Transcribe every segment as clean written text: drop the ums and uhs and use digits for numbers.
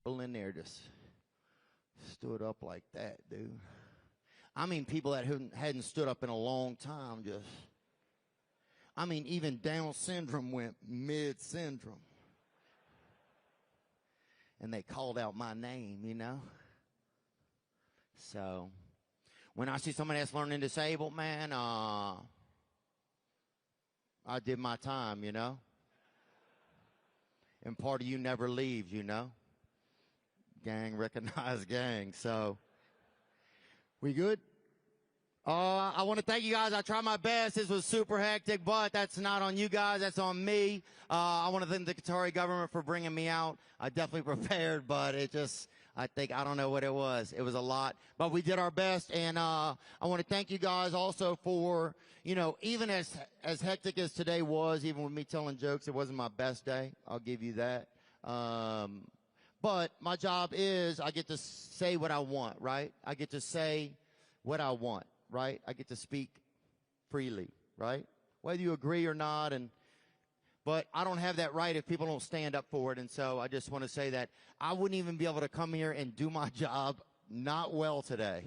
people in there just stood up like that, dude. I mean, people that hadn't stood up in a long time just, I mean, even Down syndrome went mid-syndrome. And they called out my name, you know. So, when I see somebody that's learning disabled, man, I did my time, you know. And part of you never leaves, you know. Gang, recognize gang. So, we good? I want to thank you guys. I tried my best. This was super hectic, but that's not on you guys. That's on me. I want to thank the Qatari government for bringing me out. I definitely prepared, but it just, I don't know what it was. It was a lot, but we did our best. And, I want to thank you guys also for, you know, even as hectic as today was, even with me telling jokes, it wasn't my best day. I'll give you that. But my job is I get to say what I want, right? I get to say what I want. Right? I get to speak freely, right? Whether you agree or not, but I don't have that right if people don't stand up for it. And so I just want to say that I wouldn't even be able to come here and do my job not well today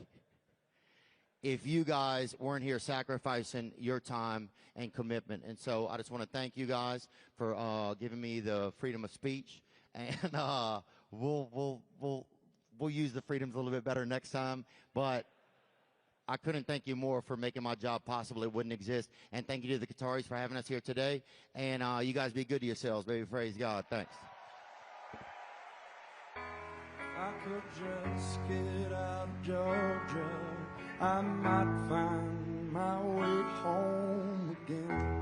if you guys weren't here sacrificing your time and commitment. And so I just want to thank you guys for giving me the freedom of speech, and we'll use the freedoms a little bit better next time. But I couldn't thank you more for making my job possible. It wouldn't exist. And thank you to the Qataris for having us here today. And you guys be good to yourselves, baby. Praise God. Thanks. I could just get out of Georgia. I might find my way home again.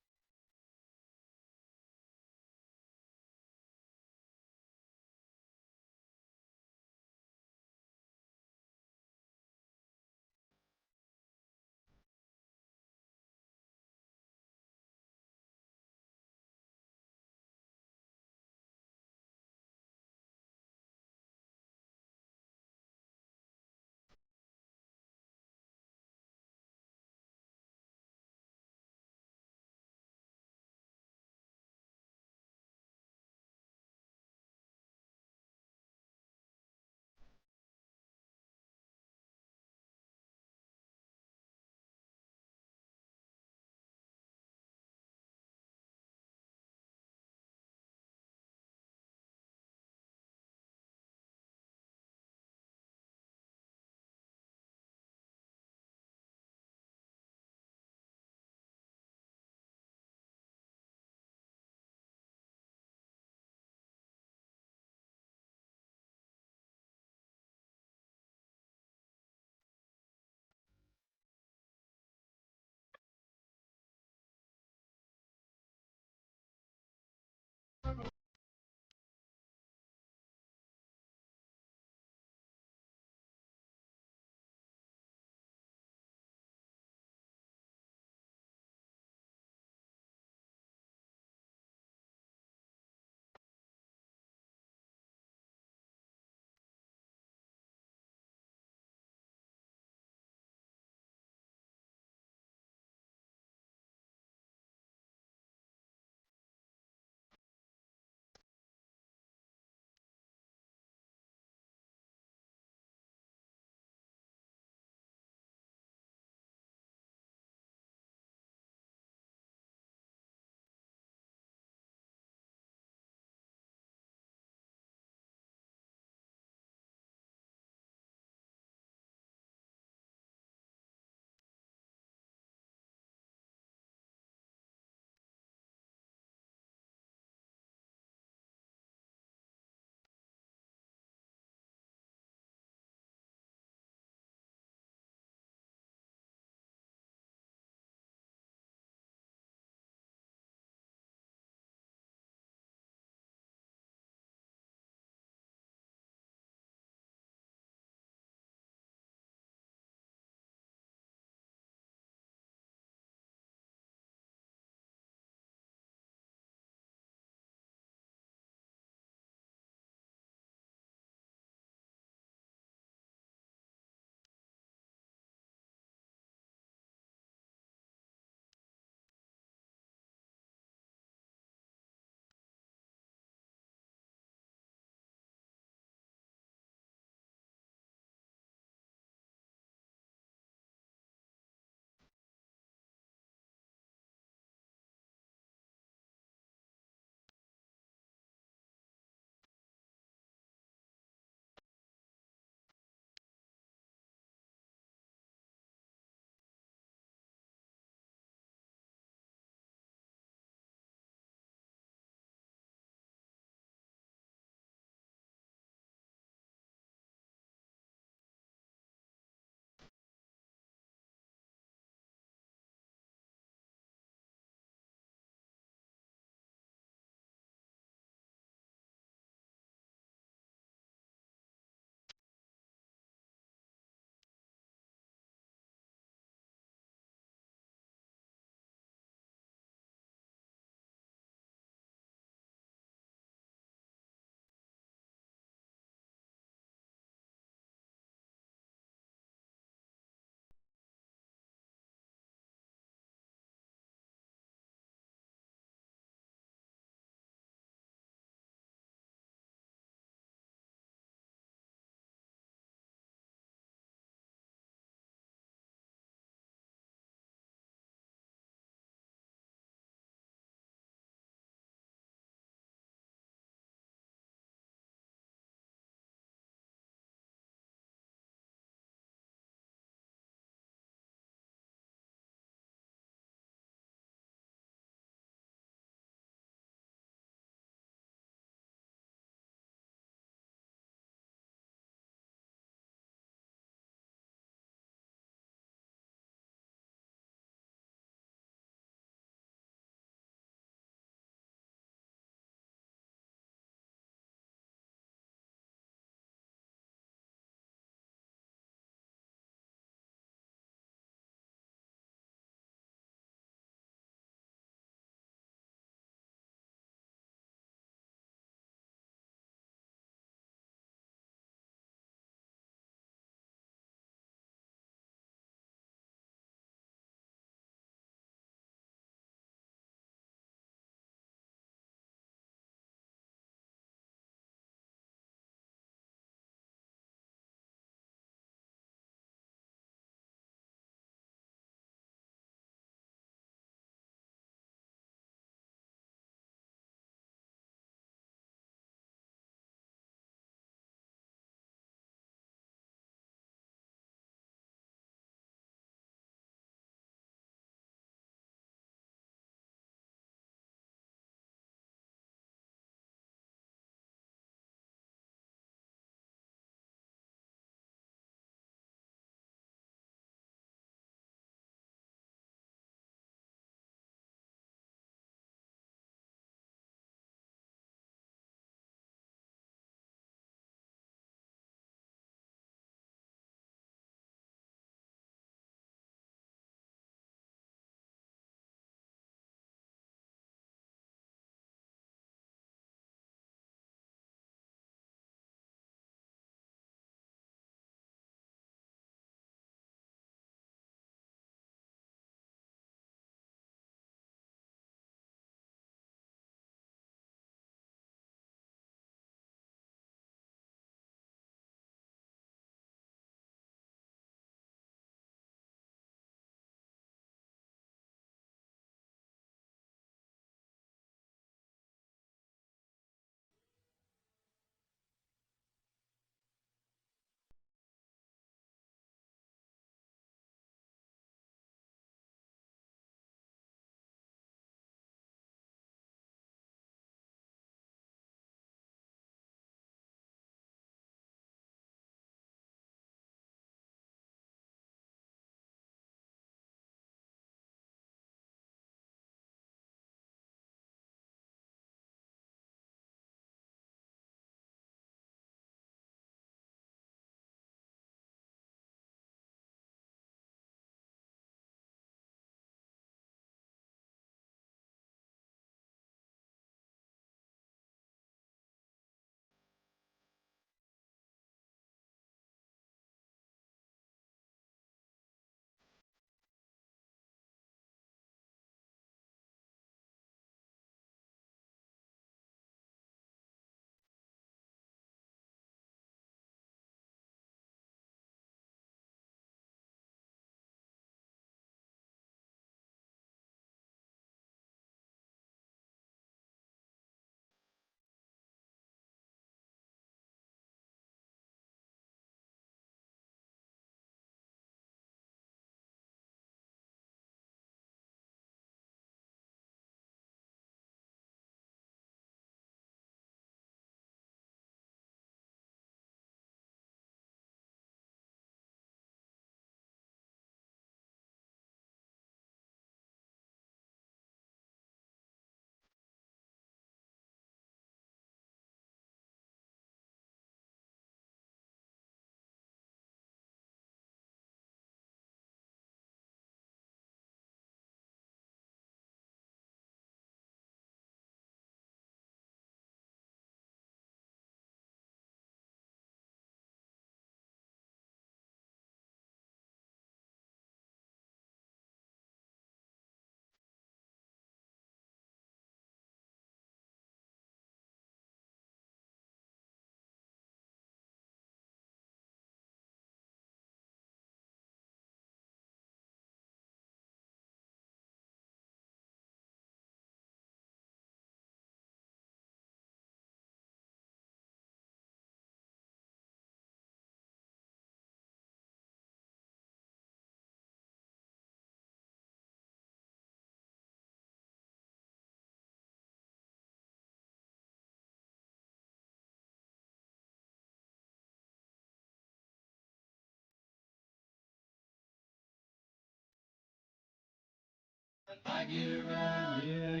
I get around, yeah.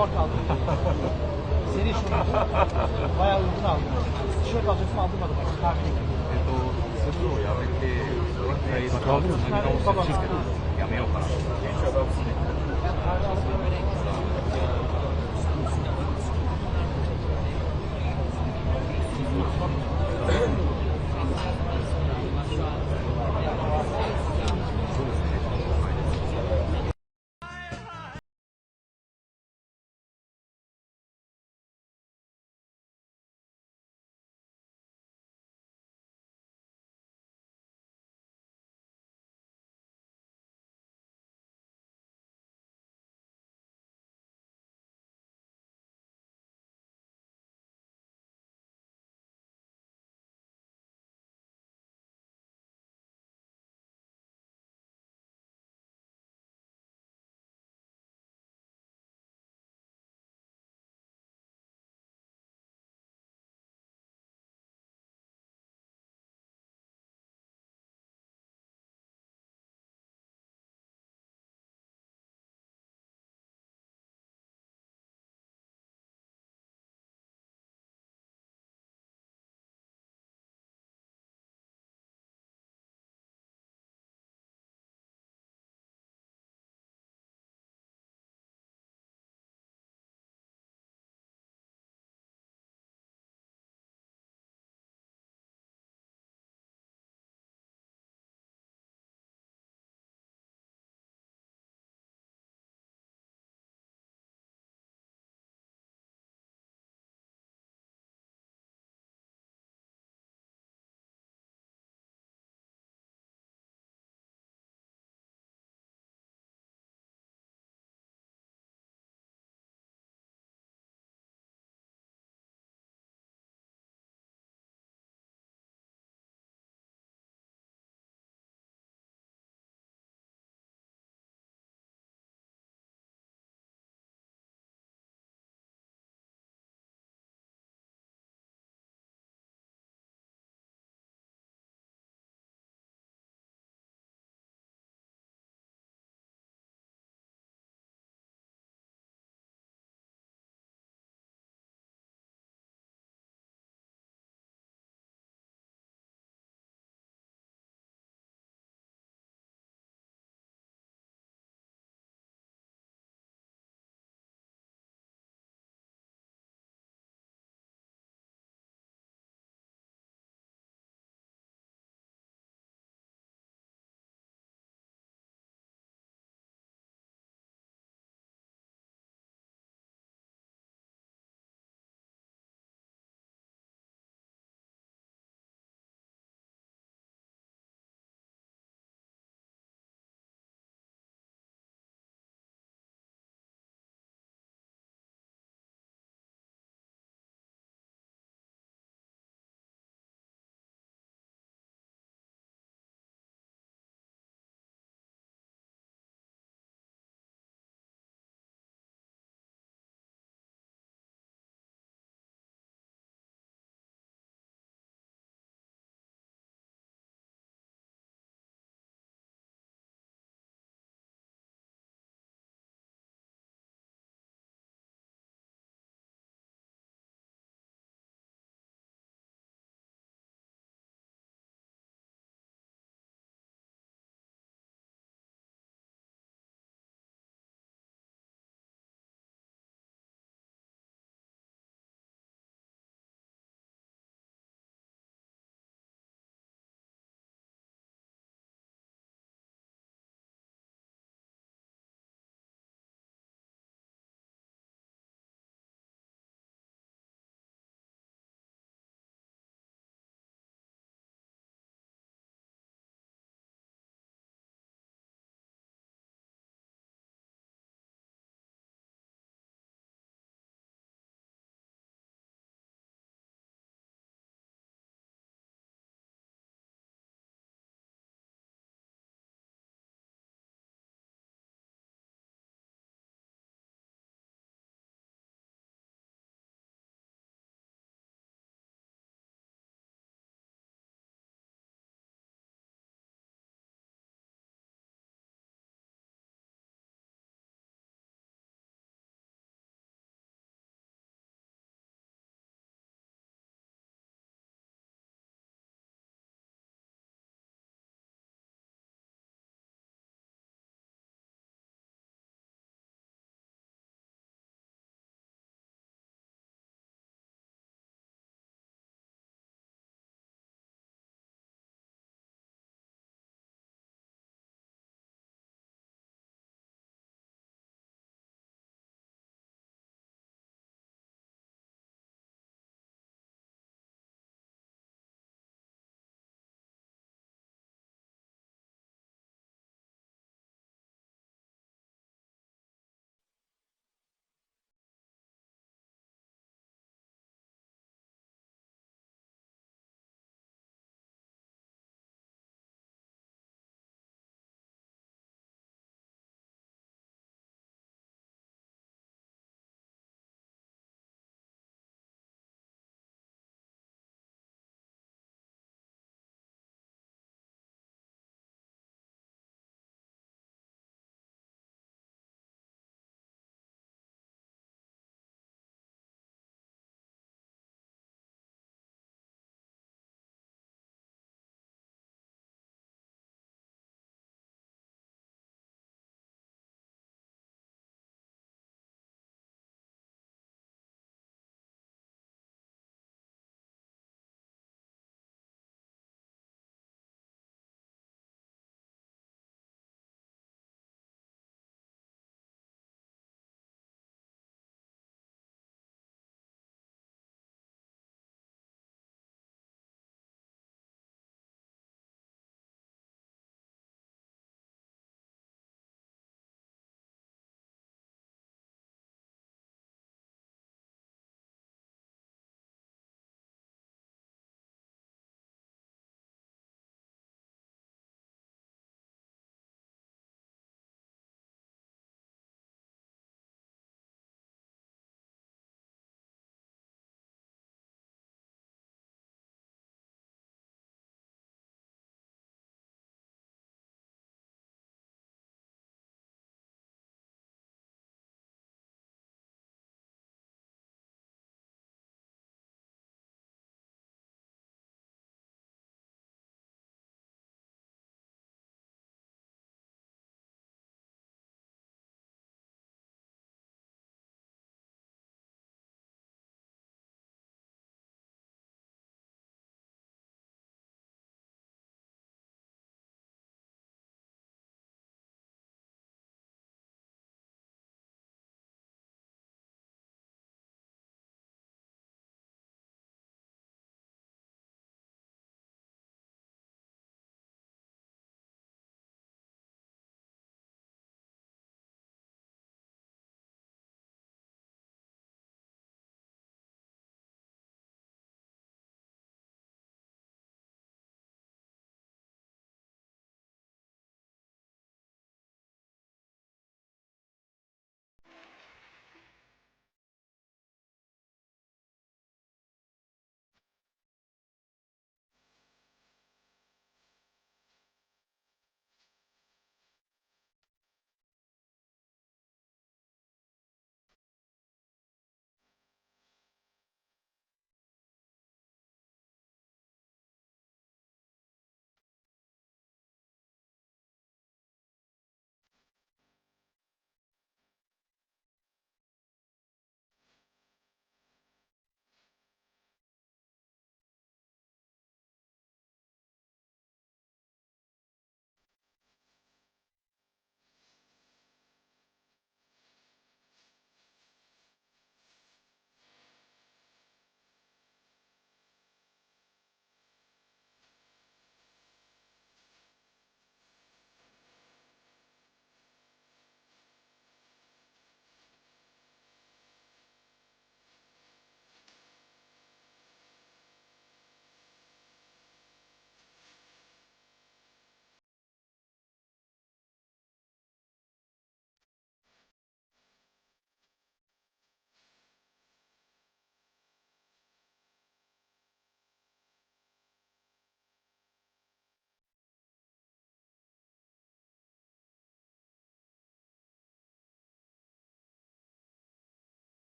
Şort aldım. Seri şort bayağı uygun aldım. Tişört alacaktım aldırmadım. Takip スルーをやめて、そのくらいまた何かをしてるけど、やめようかなと。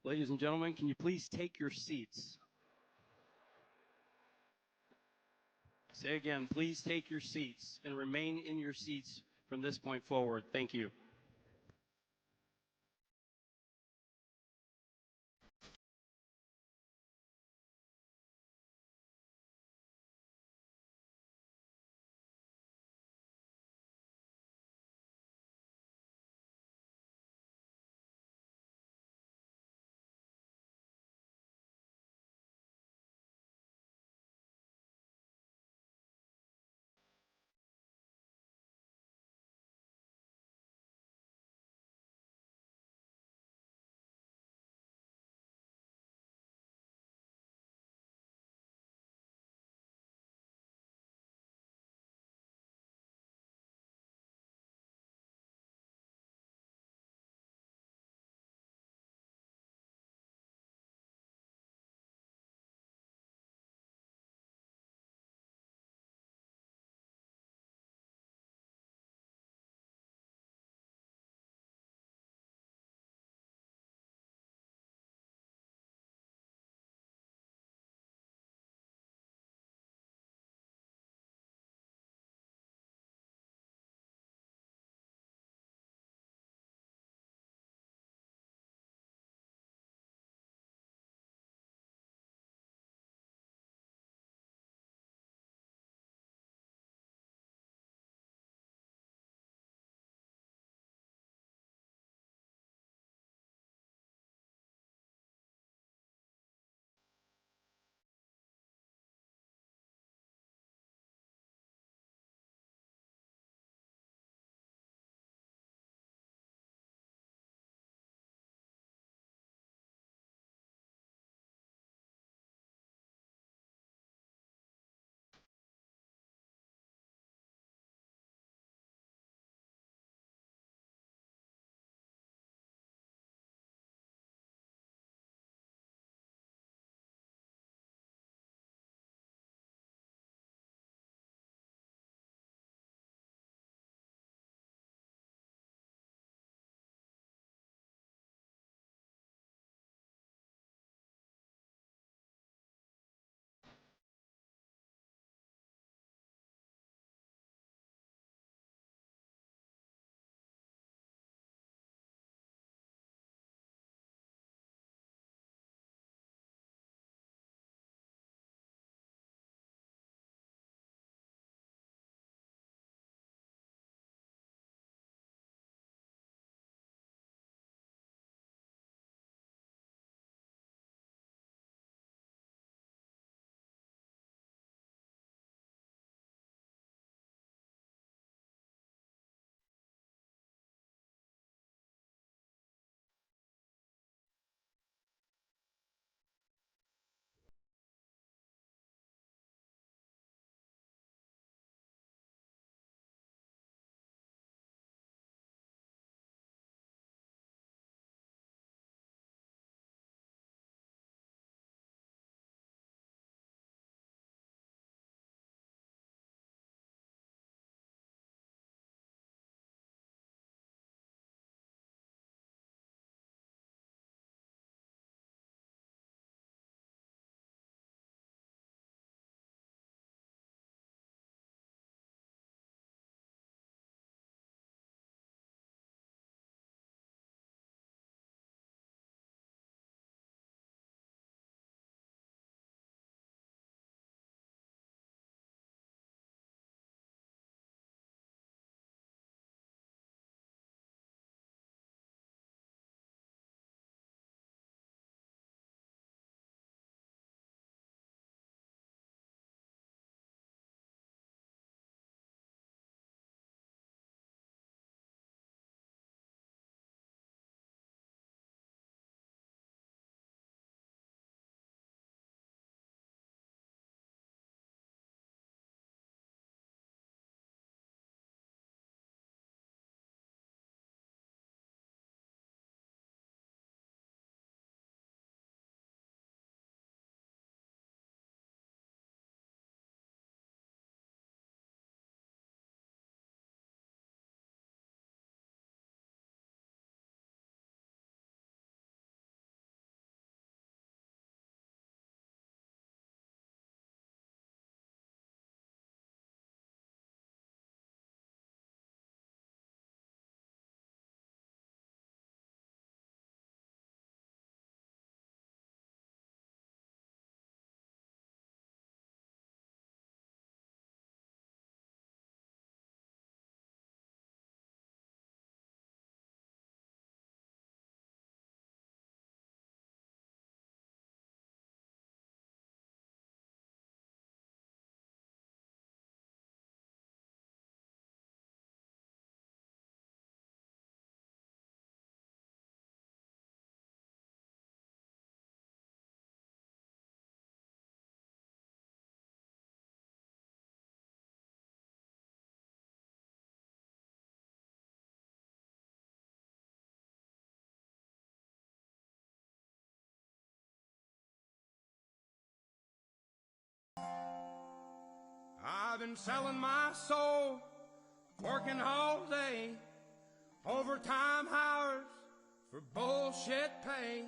Ladies and gentlemen, can you please take your seats? Say again, please take your seats and remain in your seats from this point forward. Thank you. I've been selling my soul, working all day, overtime hours for bullshit pay.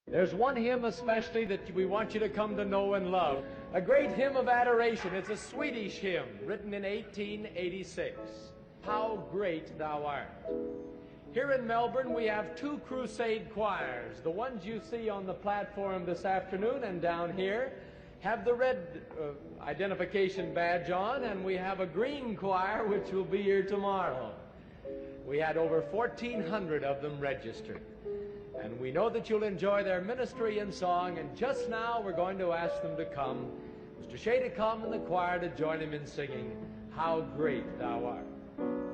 There's one hymn especially that we want you to come to know and love. A great hymn of adoration. It's a Swedish hymn written in 1886. How Great Thou Art. Here in Melbourne we have two crusade choirs. The ones you see on the platform this afternoon and down here have the red identification badge on, and we have a green choir which will be here tomorrow. We had over 1,400 of them registered. And we know that you'll enjoy their ministry and song, and just now we're going to ask them to come. Mr. Shea to come and the choir to join him in singing, How Great Thou Art. How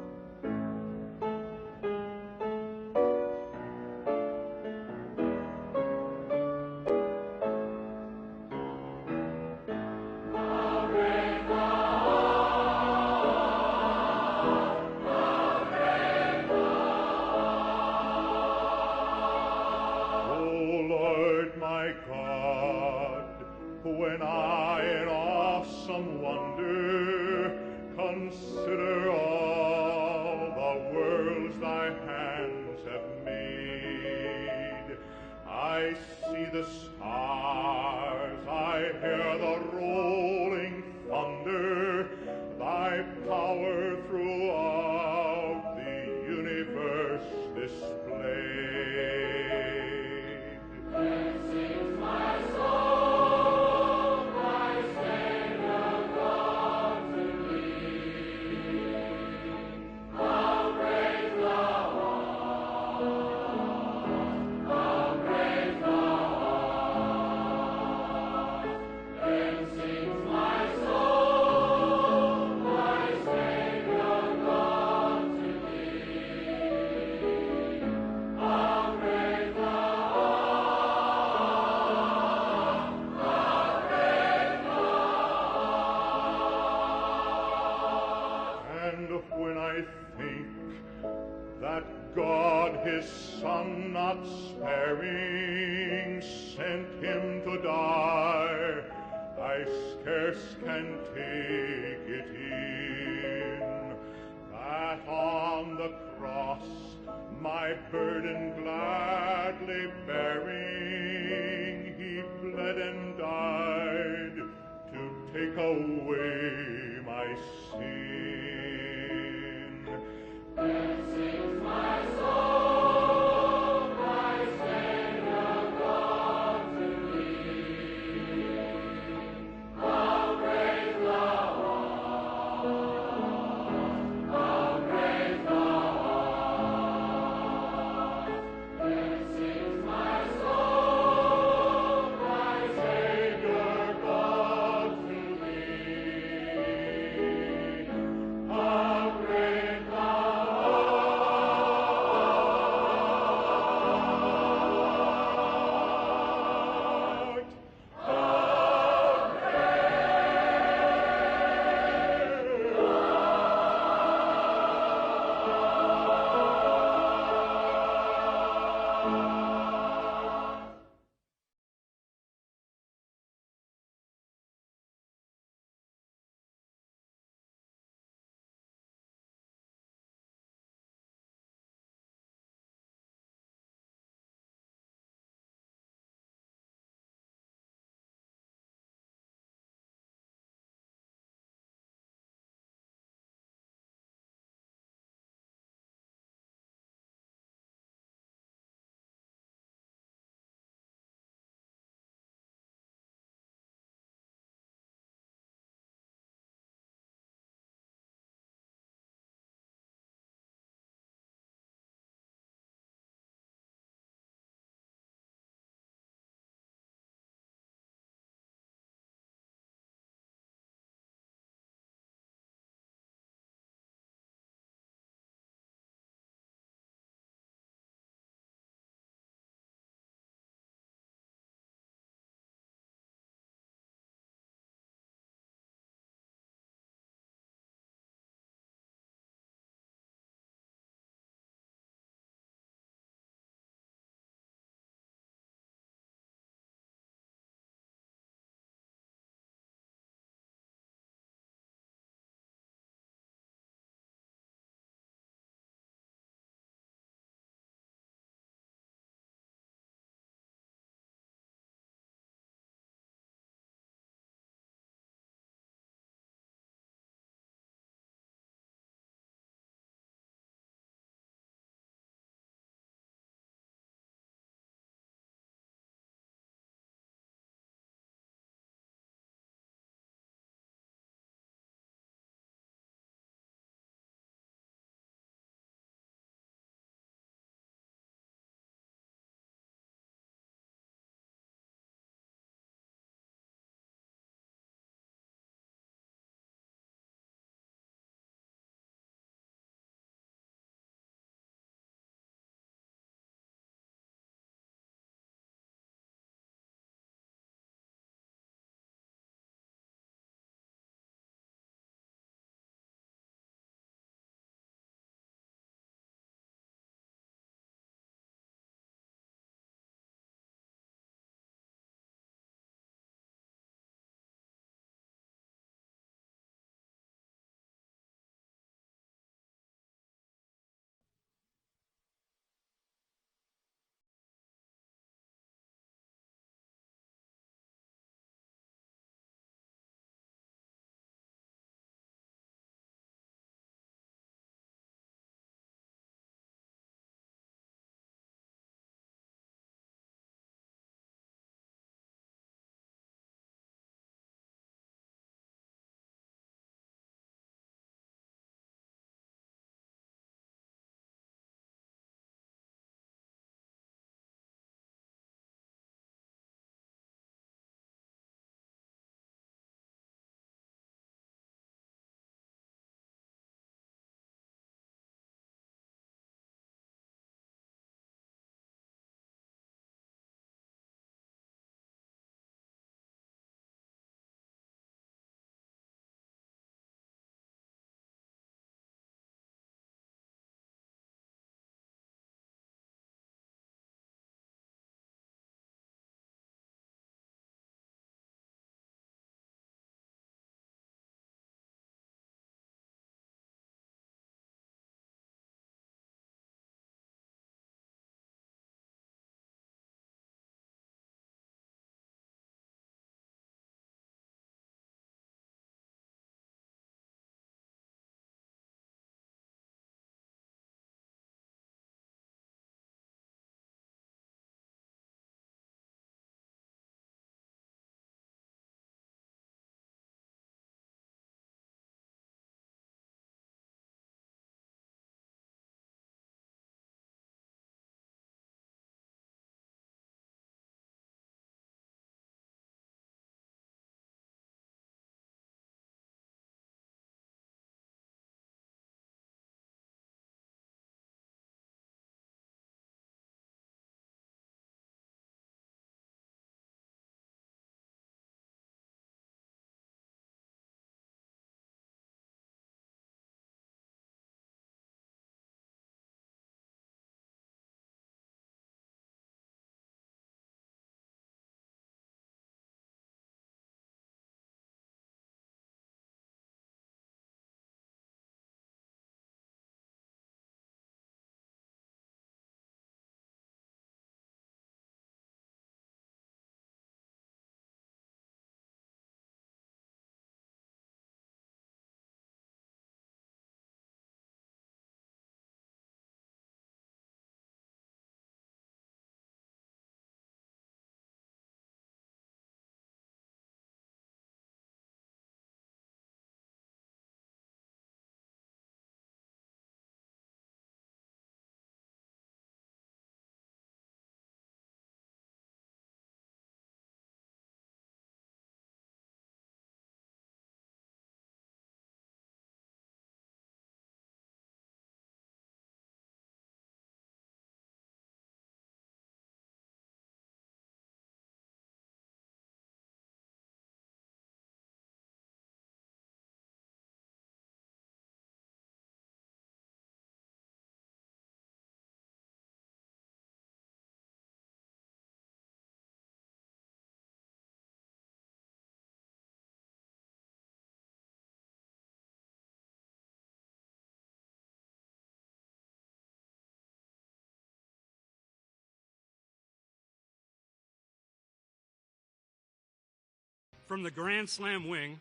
from the Grand Slam wing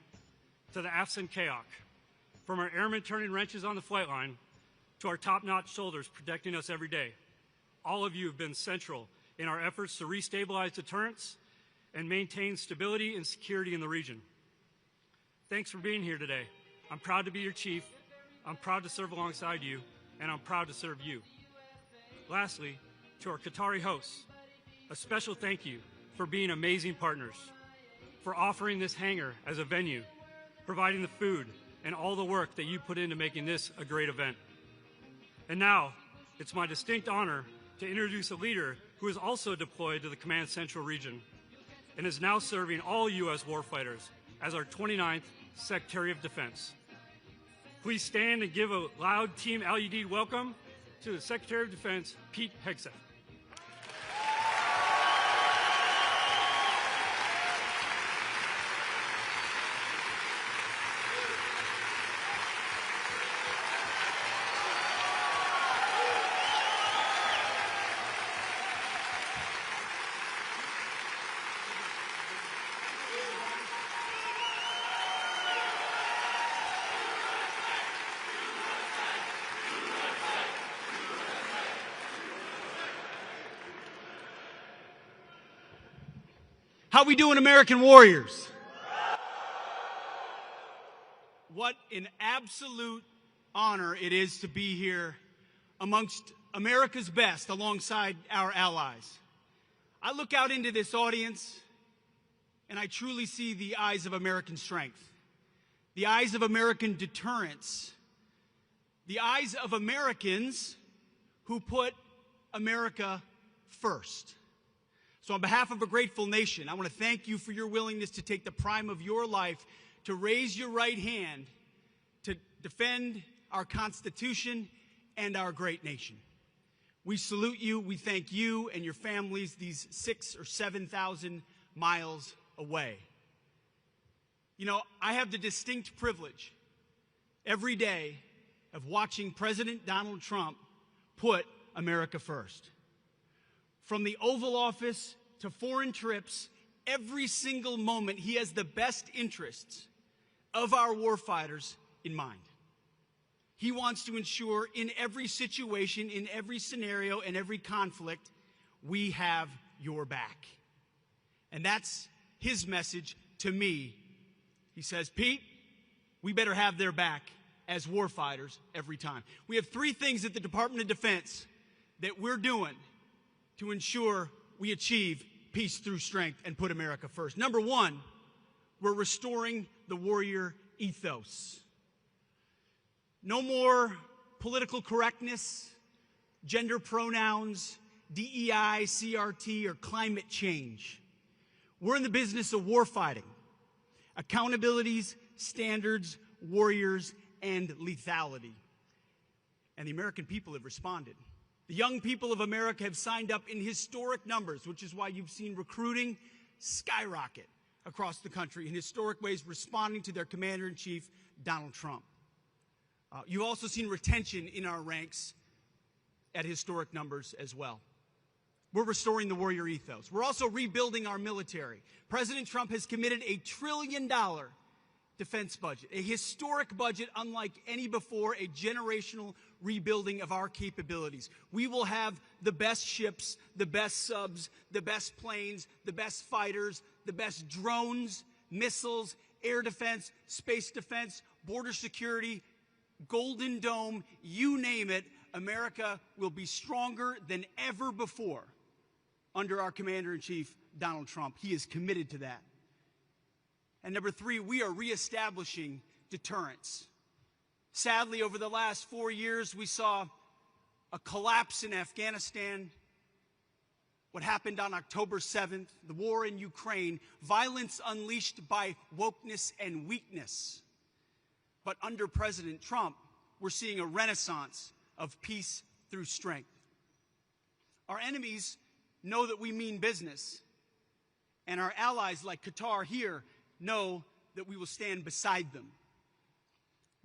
to the Afsan Kayak, from our airmen turning wrenches on the flight line to our top-notch soldiers protecting us every day. All of you have been central in our efforts to restabilize deterrence and maintain stability and security in the region. Thanks for being here today. I'm proud to be your chief, I'm proud to serve alongside you, and I'm proud to serve you. Lastly, to our Qatari hosts, a special thank you for being amazing partners, for offering this hangar as a venue, providing the food, and all the work that you put into making this a great event. And now, it's my distinct honor to introduce a leader who is also deployed to the Command Central region and is now serving all U.S. warfighters as our 29th Secretary of Defense. Please stand and give a loud Team Udeid welcome to the Secretary of Defense, Pete Hegseth. How we doing, American warriors? What an absolute honor it is to be here amongst America's best alongside our allies. I look out into this audience and I truly see the eyes of American strength, the eyes of American deterrence, the eyes of Americans who put America first. So on behalf of a grateful nation, I want to thank you for your willingness to take the prime of your life to raise your right hand to defend our Constitution and our great nation. We salute you. We thank you and your families these 6,000 or 7,000 miles away. You know, I have the distinct privilege every day of watching President Donald Trump put America first. From the Oval Office to foreign trips, every single moment he has the best interests of our warfighters in mind. He wants to ensure in every situation, in every scenario, and every conflict, we have your back. And that's his message to me. He says, Pete, we better have their back as warfighters every time. We have three things at the Department of Defense that we're doing to ensure we achieve peace through strength and put America first. Number one, we're restoring the warrior ethos. No more political correctness, gender pronouns, DEI, CRT, or climate change. We're in the business of warfighting. Accountabilities, standards, warriors, and lethality. And the American people have responded. The young people of America have signed up in historic numbers, which is why you've seen recruiting skyrocket across the country in historic ways, responding to their commander-in-chief, Donald Trump. You've also seen retention in our ranks at historic numbers as well. We're restoring the warrior ethos. We're also rebuilding our military. President Trump has committed a $1 trillion defense budget, a historic budget unlike any before, a generational rebuilding of our capabilities. We will have the best ships, the best subs, the best planes, the best fighters, the best drones, missiles, air defense, space defense, border security, Golden Dome, you name it. America will be stronger than ever before under our Commander-in-Chief, Donald Trump. He is committed to that. And number three, we are reestablishing deterrence. Sadly, over the last 4 years, we saw a collapse in Afghanistan, what happened on October 7th, the war in Ukraine, violence unleashed by wokeness and weakness. But under President Trump, we're seeing a renaissance of peace through strength. Our enemies know that we mean business, and our allies like Qatar here know that we will stand beside them.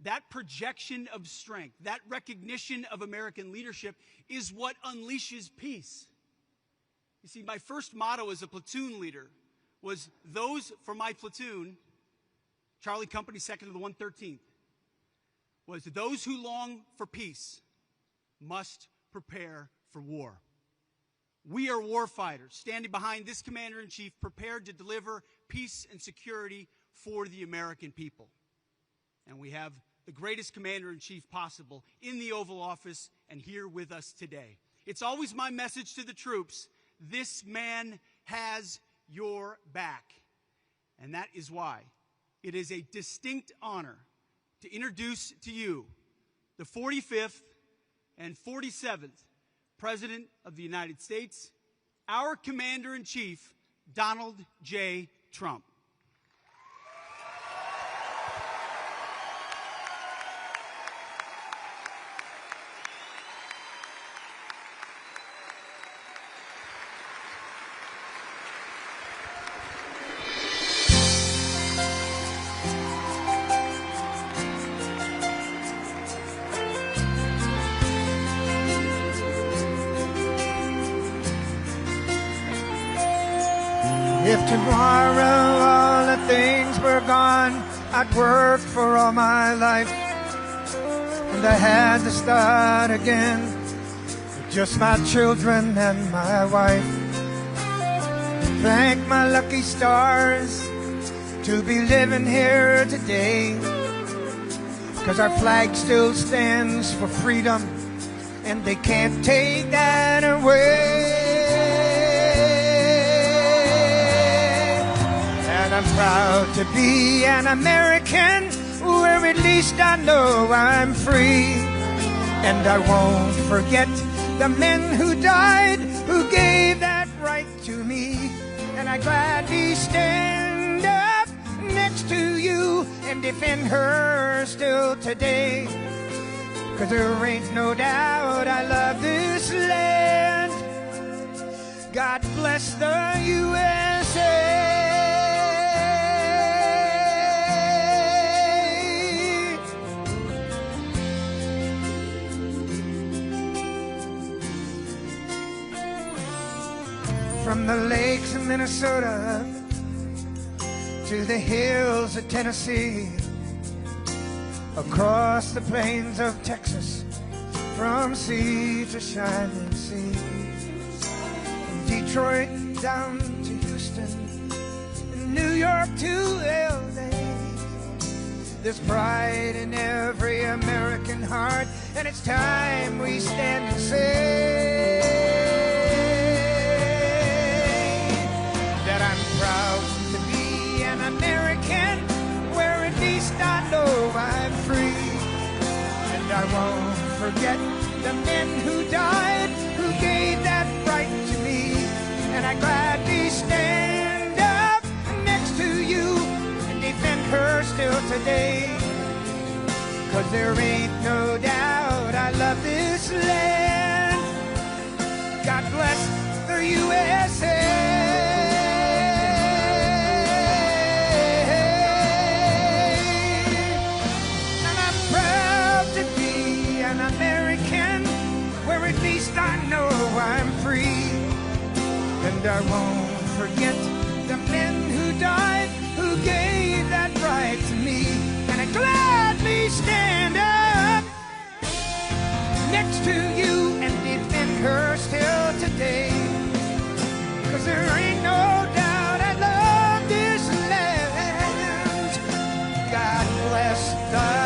That projection of strength, that recognition of American leadership is what unleashes peace. You see, my first motto as a platoon leader was those for my platoon, Charlie Company, 2nd of the 113th, was those who long for peace must prepare for war. We are warfighters standing behind this commander-in-chief, prepared to deliver peace and security for the American people. And we have the greatest commander-in-chief possible in the Oval Office and here with us today. It's always my message to the troops, this man has your back. And that is why it is a distinct honor to introduce to you the 45th and 47th President of the United States, our Commander-in-Chief, Donald J. Trump. If tomorrow all the things were gone I'd worked for all my life, and I had to start again with just my children and my wife. Thank my lucky stars to be living here today, 'cause our flag still stands for freedom and they can't take that away. I'm proud to be an American, where at least I know I'm free. And I won't forget the men who died, who gave that right to me. And I gladly stand up next to you and defend her still today. 'Cause there ain't no doubt I love this land. God bless the USA. From the lakes of Minnesota to the hills of Tennessee, across the plains of Texas, from sea to shining sea, from Detroit down to Houston, and New York to LA. There's pride in every American heart, and it's time we stand and say that I'm proud to be an American, where at least I know I'm free. And I won't forget the men who died, who gave that right to me. And I gladly stand up next to you and defend her still today. 'Cause there ain't no doubt I love this land. God bless the USA. At least I know I'm free. And I won't forget the men who died, who gave that right to me. And I gladly stand up next to you and defend her still today. 'Cause there ain't no doubt I love this land. God bless the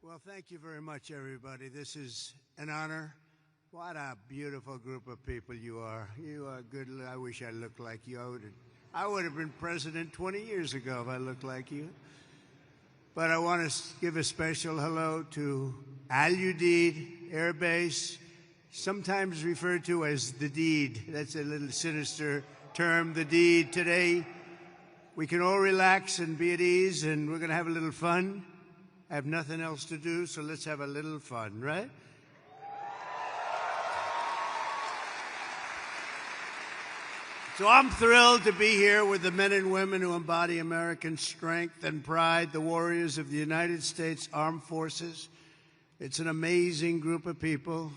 Well, thank you very much, everybody. This is an honor. What a beautiful group of people you are. You are good. I wish I looked like you. I would have been president 20 years ago if I looked like you. But I want to give a special hello to Al Udeid Air Base, sometimes referred to as the deed. That's a little sinister term, the deed. Today, we can all relax and be at ease, and we're going to have a little fun. I have nothing else to do, so let's have a little fun, right? So I'm thrilled to be here with the men and women who embody American strength and pride, the warriors of the United States Armed Forces. It's an amazing group of people.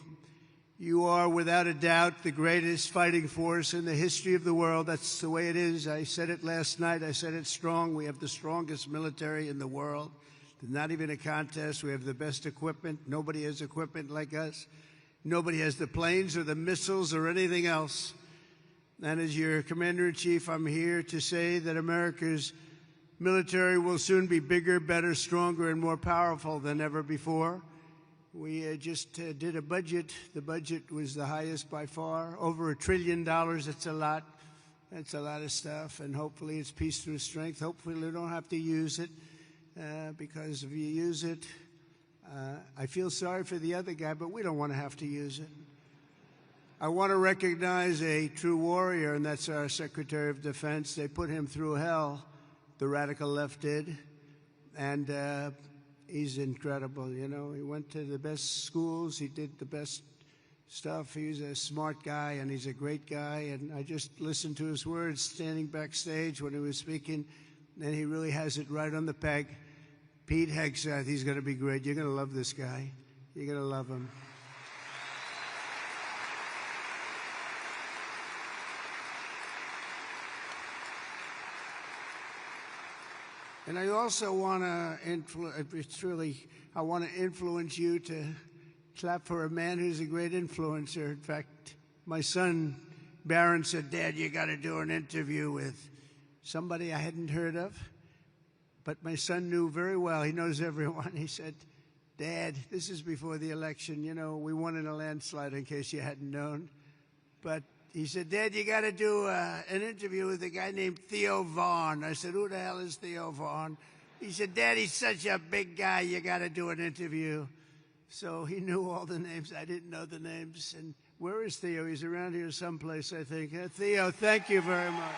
You are, without a doubt, the greatest fighting force in the history of the world. That's the way it is. I said it last night. I said it strong. We have the strongest military in the world. There's not even a contest. We have the best equipment. Nobody has equipment like us. Nobody has the planes or the missiles or anything else. And as your Commander-in-Chief, I'm here to say that America's military will soon be bigger, better, stronger, and more powerful than ever before. We just did a budget. The budget was the highest by far, over $1 trillion. That's a lot. That's a lot of stuff, and hopefully it's peace through strength. Hopefully we don't have to use it, because if you use it, I feel sorry for the other guy, but we don't want to have to use it. I want to recognize a true warrior, and that's our Secretary of Defense. They put him through hell, the radical left did, and he's incredible. You know, he went to the best schools, he did the best stuff. He's a smart guy, and he's a great guy, and I just listened to his words standing backstage when he was speaking, and he really has it right on the peg. Pete Hegseth, he's going to be great. You're going to love this guy. You're going to love him. And I also want to influence you to clap for a man who's a great influencer. In fact, my son, Barron, said, "Dad, you got to do an interview with somebody I hadn't heard of." But my son knew very well. He knows everyone. He said, "Dad, this is before the election. You know, we won in a landslide, in case you hadn't known." But he said, "Dad, you got to do an interview with a guy named Theo Vaughn." I said, "Who the hell is Theo Vaughn?" He said, "Dad, he's such a big guy, you got to do an interview." So he knew all the names. I didn't know the names. And where is Theo? He's around here someplace, I think. Theo, thank you very much.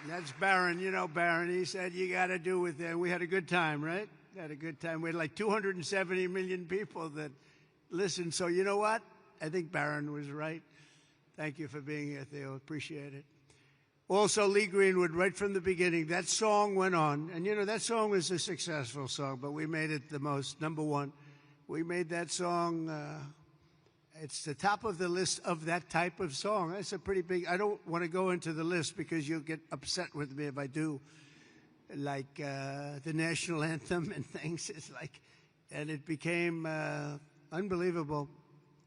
That's Barron. You know Barron. He said, "You got to do with it." We had a good time, right? Had a good time. We had like 270 million people that listened. So you know what? I think Barron was right. Thank you for being here, Theo. Appreciate it. Also, Lee Greenwood, right from the beginning, that song went on. And you know, that song was a successful song, but we made it the most, number one. We made that song, it's the top of the list of that type of song. That's a pretty big, I don't want to go into the list because you'll get upset with me if I do. Like the national anthem and things. It's like, and it became unbelievable.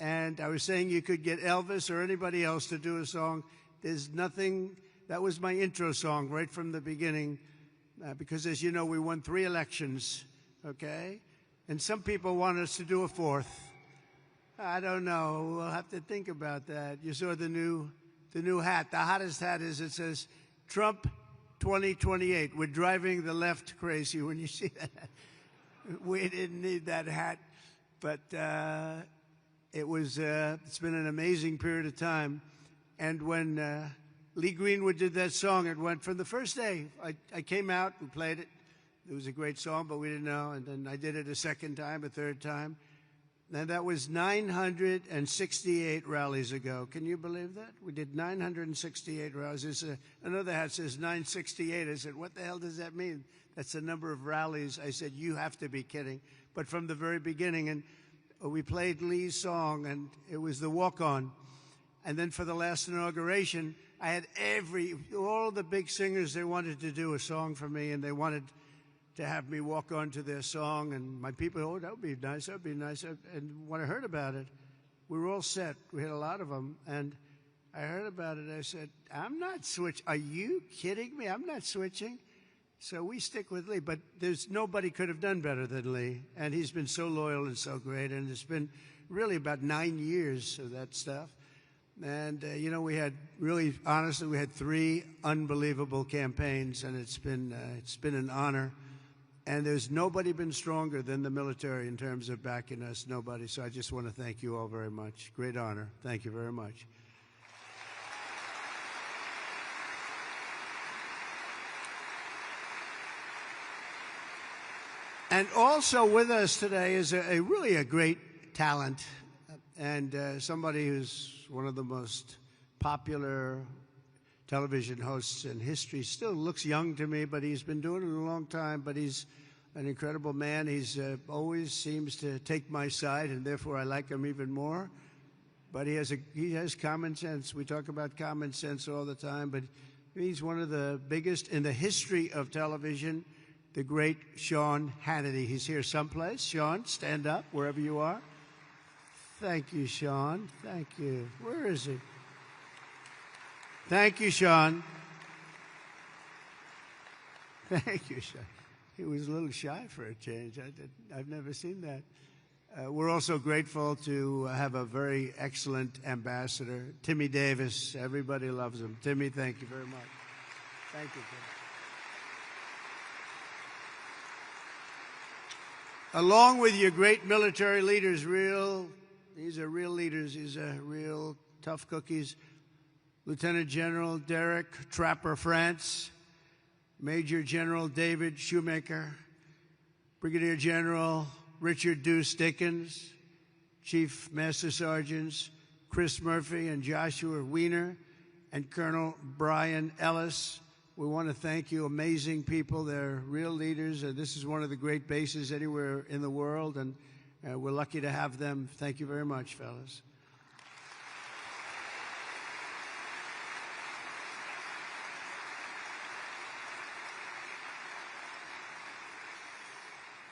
And I was saying you could get Elvis or anybody else to do a song. There's nothing. That was my intro song right from the beginning, because as you know, we won 3 elections, okay? And some people want us to do a 4th. I don't know. We'll have to think about that. You saw the new hat. The hottest hat is, it says, Trump 2028. We're driving the left crazy when you see that. We didn't need that hat, but it's been an amazing period of time. And when Lee Greenwood did that song, it went from the first day. I came out, we played it. It was a great song, but we didn't know. And then I did it a second time, a third time. And that was 968 rallies ago. Can you believe that? We did 968 rallies. Another hat says 968. I said, what the hell does that mean? That's the number of rallies. I said, you have to be kidding. But from the very beginning, and we played Lee's song, and it was the walk-on. And then for the last inauguration, I had all the big singers, they wanted to do a song for me, and they wanted to have me walk on to their song. And my people, oh, that would be nice, that would be nice. And when I heard about it, we were all set. We had a lot of them. And I heard about it. I said, I'm not switching. Are you kidding me? I'm not switching. So we stick with Lee. But nobody could have done better than Lee. And he's been so loyal and so great. And it's been really about 9 years of that stuff. And, you know, we had really, honestly, we had 3 unbelievable campaigns, and it's been an honor. And there's nobody been stronger than the military in terms of backing us, nobody. So I just want to thank you all very much. Great honor. Thank you very much. And also with us today is really a great talent, and somebody who's one of the most popular television hosts in history. Still looks young to me, but he's been doing it a long time. But he's an incredible man. He's always seems to take my side, and therefore I like him even more. But he has common sense. We talk about common sense all the time, but he's one of the biggest in the history of television, the great Sean Hannity. He's here someplace. Sean, stand up wherever you are. Thank you, Sean. Thank you. Where is he? Thank you, Sean. Thank you, Sean. He was a little shy for a change. I've never seen that. We're also grateful to have a very excellent ambassador, Timmy Davis. Everybody loves him. Timmy, thank you very much. Thank you, Timmy. Along with your great military leaders, these are real leaders. These are real tough cookies. Lieutenant General Derek Trapper France, Major General David Shoemaker, Brigadier General Richard Deuce Dickens, Chief Master Sergeants Chris Murphy and Joshua Wiener, and Colonel Brian Ellis. We want to thank you, amazing people. They're real leaders. This is one of the great bases anywhere in the world, and we're lucky to have them. Thank you very much, fellas.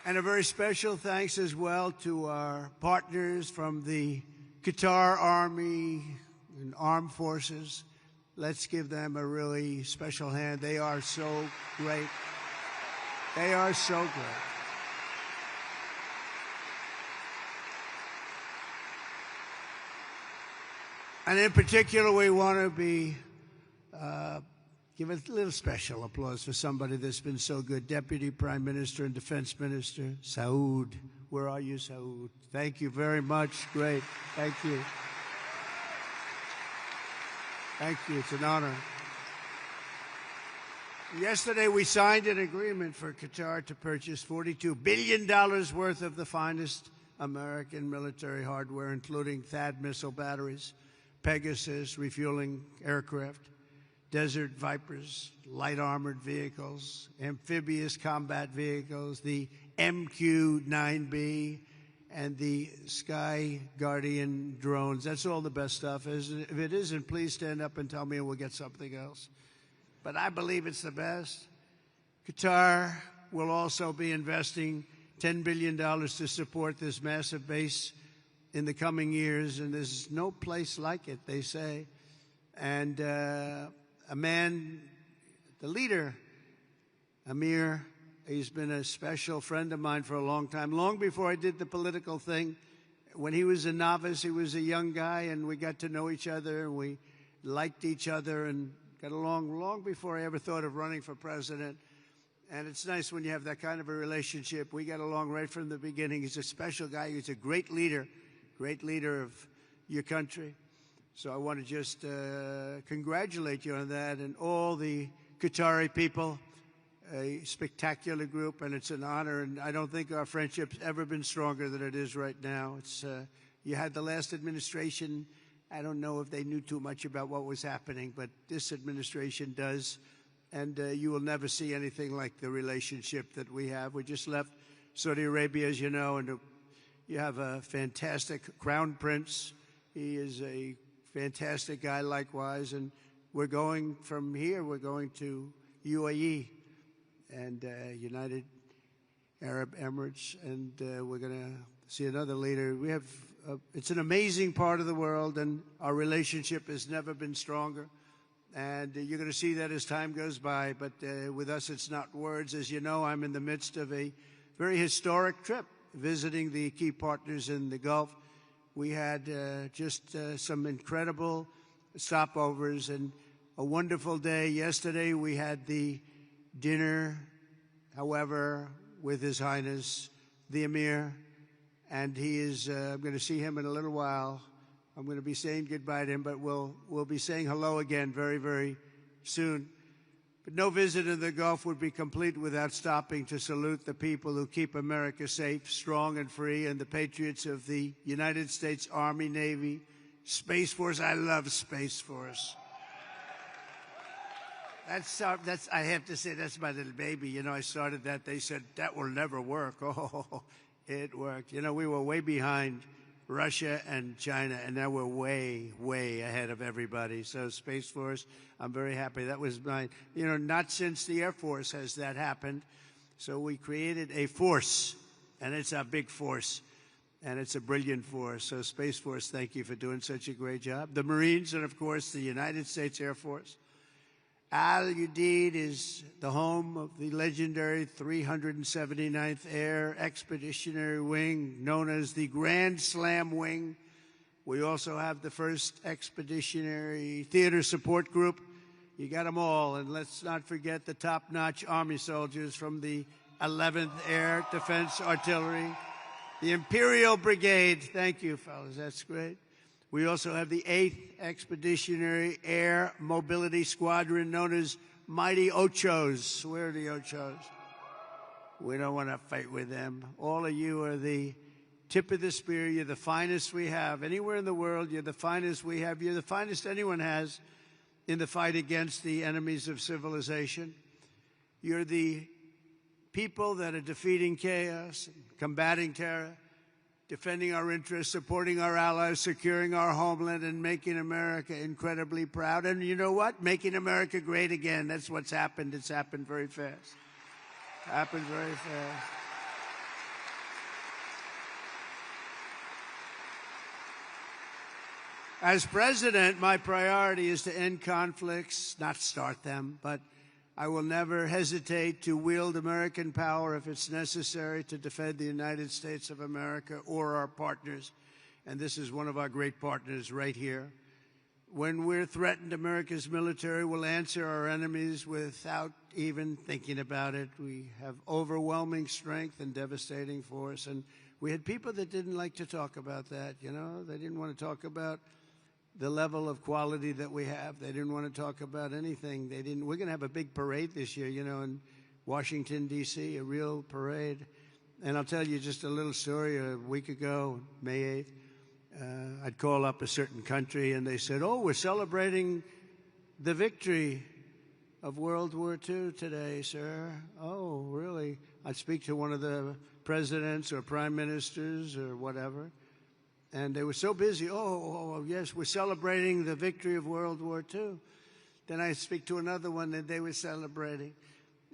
And a very special thanks as well to our partners from the Qatar Army and Armed Forces. Let's give them a really special hand. They are so great. They are so great. And in particular, we want to give a little special applause for somebody that's been so good. Deputy Prime Minister and Defense Minister, Saud. Where are you, Saud? Thank you very much. Great. Thank you. Thank you. It's an honor. Yesterday, we signed an agreement for Qatar to purchase $42 billion worth of the finest American military hardware, including THAAD missile batteries, Pegasus refueling aircraft, Desert Vipers, light armored vehicles, amphibious combat vehicles, the MQ-9B, and the Sky Guardian drones. That's all the best stuff. If it isn't, please stand up and tell me and we'll get something else. But I believe it's the best. Qatar will also be investing $10 billion to support this massive base in the coming years, and there's no place like it, they say. And a man, the leader, Amir, he's been a special friend of mine for a long time. Long before I did the political thing, when he was a novice, he was a young guy, and we got to know each other, and we liked each other and got along long before I ever thought of running for president. And it's nice when you have that kind of a relationship. We got along right from the beginning. He's a special guy. He's a great leader of your country. So I want to just congratulate you on that, and all the Qatari people, a spectacular group, and it's an honor. And I don't think our friendship's ever been stronger than it is right now. It's you had the last administration. I don't know if they knew too much about what was happening, but this administration does, and you will never see anything like the relationship that we have. We just left Saudi Arabia, as you know, and you have a fantastic crown prince. He is a fantastic guy likewise, and we're going from here, we're going to UAE and United Arab Emirates, and we're going to see another leader. We have, it's an amazing part of the world, and our relationship has never been stronger, and you're going to see that as time goes by, but with us it's not words. As you know, I'm in the midst of a very historic trip, visiting the key partners in the Gulf. We had just some incredible stopovers and a wonderful day. Yesterday we had the dinner, however, with His Highness, the Emir, and he is, I'm going to see him in a little while. I'm going to be saying goodbye to him, but we'll be saying hello again very, very soon. But no visit in the Gulf would be complete without stopping to salute the people who keep America safe, strong, and free, and the patriots of the United States Army, Navy, Space Force. I love Space Force. That's I have to say, that's my little baby. You know, I started that. They said, that will never work. Oh, it worked. You know, we were way behind Russia and China, and now we're way, way ahead of everybody. So Space Force, I'm very happy. That was mine. You know, not since the Air Force has that happened. So we created a force, and it's a big force, and it's a brilliant force. So Space Force, thank you for doing such a great job. The Marines, and of course, the United States Air Force. Udeid is the home of the legendary 379th Air Expeditionary Wing, known as the Grand Slam Wing. We also have the 1st Expeditionary Theater Support Group. You got them all. And let's not forget the top-notch Army soldiers from the 11th Air Defense Artillery, the Imperial Brigade. Thank you, fellas. That's great. We also have the 8th Expeditionary Air Mobility Squadron, known as Mighty Ochos. Where are the Ochos? We don't want to fight with them. All of you are the tip of the spear. You're the finest we have. Anywhere in the world, you're the finest we have. You're the finest anyone has in the fight against the enemies of civilization. You're the people that are defeating chaos, combating terror, defending our interests, supporting our allies, securing our homeland, and making America incredibly proud. And you know what? Making America great again. That's what's happened. It's happened very fast. Happened very fast. As president, my priority is to end conflicts, not start them, but I will never hesitate to wield American power if it's necessary to defend the United States of America or our partners. And this is one of our great partners right here. When we're threatened, America's military will answer our enemies without even thinking about it. We have overwhelming strength and devastating force. And we had people that didn't like to talk about that, you know. They didn't want to talk about the level of quality that we have. They didn't want to talk about anything. We're going to have a big parade this year, you know, in Washington, D.C., a real parade. And I'll tell you just a little story. A week ago, May 8th, I'd call up a certain country, and they said, oh, we're celebrating the victory of World War II today, sir. Oh, really? I'd speak to one of the presidents or prime ministers or whatever. And they were so busy. Oh, yes, we're celebrating the victory of World War II. Then I speak to another one, and they were celebrating.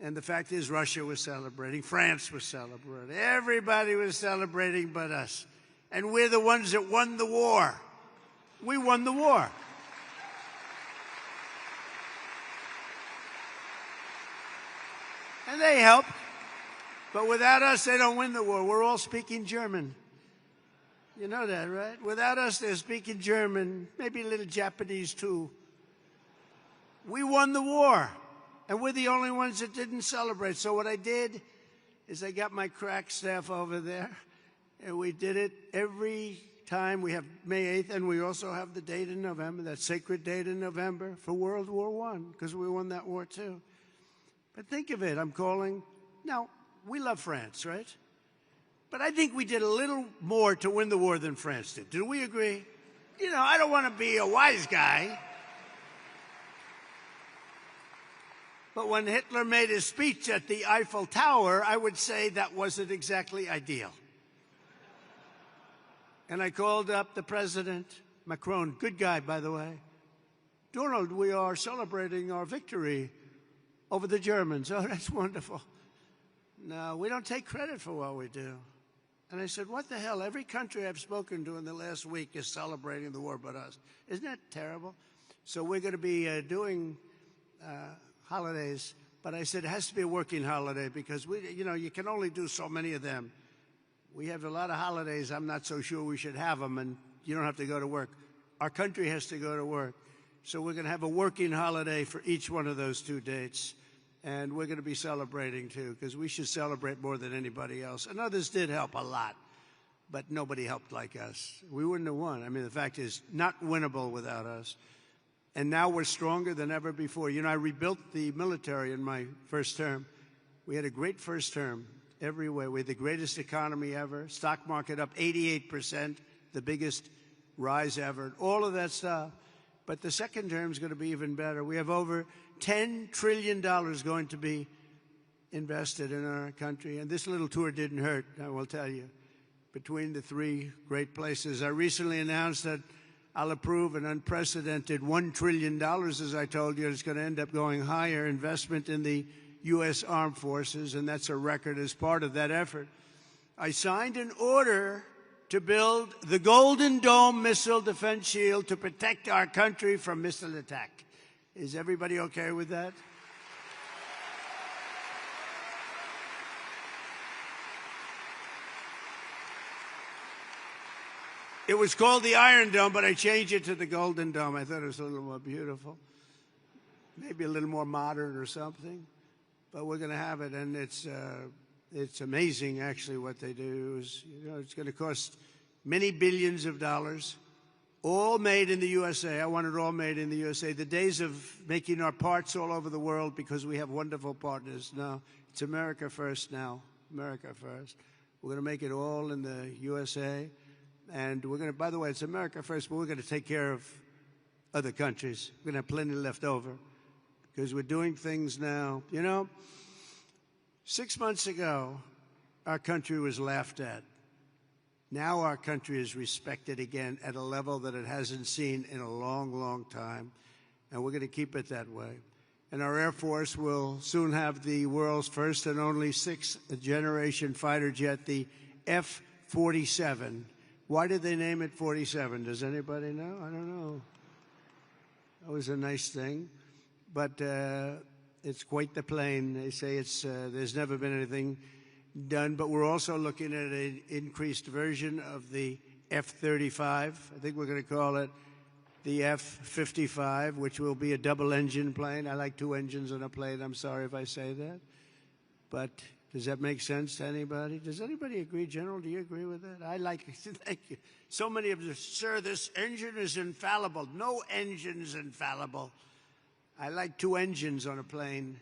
And the fact is, Russia was celebrating. France was celebrating. Everybody was celebrating but us. And we're the ones that won the war. We won the war. And they helped. But without us, they don't win the war. We're all speaking German. You know that, right? Without us, they're speaking German, maybe a little Japanese too. We won the war, and we're the only ones that didn't celebrate. So what I did is I got my crack staff over there, and we did it every time. We have May 8th, and we also have the date in November, that sacred date in November for World War I, because we won that war too. But think of it, I'm calling. Now, we love France, right? But I think we did a little more to win the war than France did. Do we agree? You know, I don't want to be a wise guy. But when Hitler made his speech at the Eiffel Tower, I would say that wasn't exactly ideal. And I called up the president, Macron, good guy, by the way. Donald, we are celebrating our victory over the Germans. Oh, that's wonderful. No, we don't take credit for what we do. And I said, what the hell? Every country I've spoken to in the last week is celebrating the war but us. Isn't that terrible? So we're going to be doing holidays. But I said it has to be a working holiday because, you can only do so many of them. We have a lot of holidays. I'm not so sure we should have them. And you don't have to go to work. Our country has to go to work. So we're going to have a working holiday for each one of those 2 dates. And we're going to be celebrating, too, because we should celebrate more than anybody else. And others did help a lot, but nobody helped like us. We wouldn't have won. I mean, the fact is, not winnable without us. And now we're stronger than ever before. You know, I rebuilt the military in my first term. We had a great first term every way. We had the greatest economy ever, stock market up 88%, the biggest rise ever, all of that stuff. But the second term is going to be even better. We have over $10 trillion going to be invested in our country. And this little tour didn't hurt, I will tell you, between the 3 great places. I recently announced that I'll approve an unprecedented $1 trillion, as I told you. It's going to end up going higher, investment in the U.S. Armed Forces, and that's a record as part of that effort. I signed an order to build the Golden Dome missile defense shield to protect our country from missile attack. Is everybody okay with that? It was called the Iron Dome, but I changed it to the Golden Dome. I thought it was a little more beautiful, maybe a little more modern or something. But we're going to have it, and it's amazing, actually, what they do. It's going to cost many billions of dollars, all made in the USA. I want it all made in the USA. The days of making our parts all over the world because we have wonderful partners. No, it's America first now. America first. We're going to make it all in the USA. And we're going to, by the way, it's America first, but we're going to take care of other countries. We're going to have plenty left over because we're doing things now. You know, 6 months ago, our country was laughed at. Now our country is respected again at a level that it hasn't seen in a long, long time. And we're going to keep it that way. And our Air Force will soon have the world's first and only 6th-generation fighter jet, the F-47. Why did they name it 47? Does anybody know? I don't know. That was a nice thing. But it's quite the plane. They say there's never been anything done. But we're also looking at an increased version of the F-35. I think we're going to call it the F-55, which will be a double-engine plane. I like 2 engines on a plane. I'm sorry if I say that. But does that make sense to anybody? Does anybody agree? General, do you agree with that? I like it. Thank you. So many of you, sir, this engine is infallible. No engine's infallible. I like 2 engines on a plane.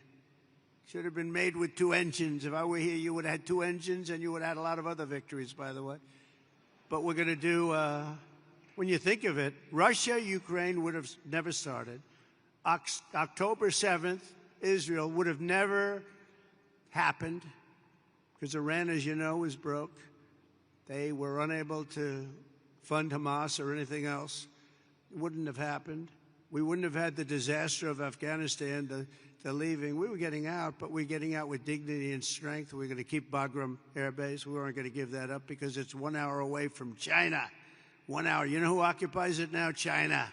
Should have been made with 2 engines. If I were here, you would have had 2 engines, and you would have had a lot of other victories, by the way. But we're going to do, when you think of it, Russia, Ukraine would have never started. October 7th, Israel would have never happened because Iran, as you know, was broke. They were unable to fund Hamas or anything else. It wouldn't have happened. We wouldn't have had the disaster of Afghanistan, the leaving. We were getting out, but we're getting out with dignity and strength. We're going to keep Bagram Air Base. We weren't going to give that up because it's 1 hour away from China. 1 hour. You know who occupies it now? China.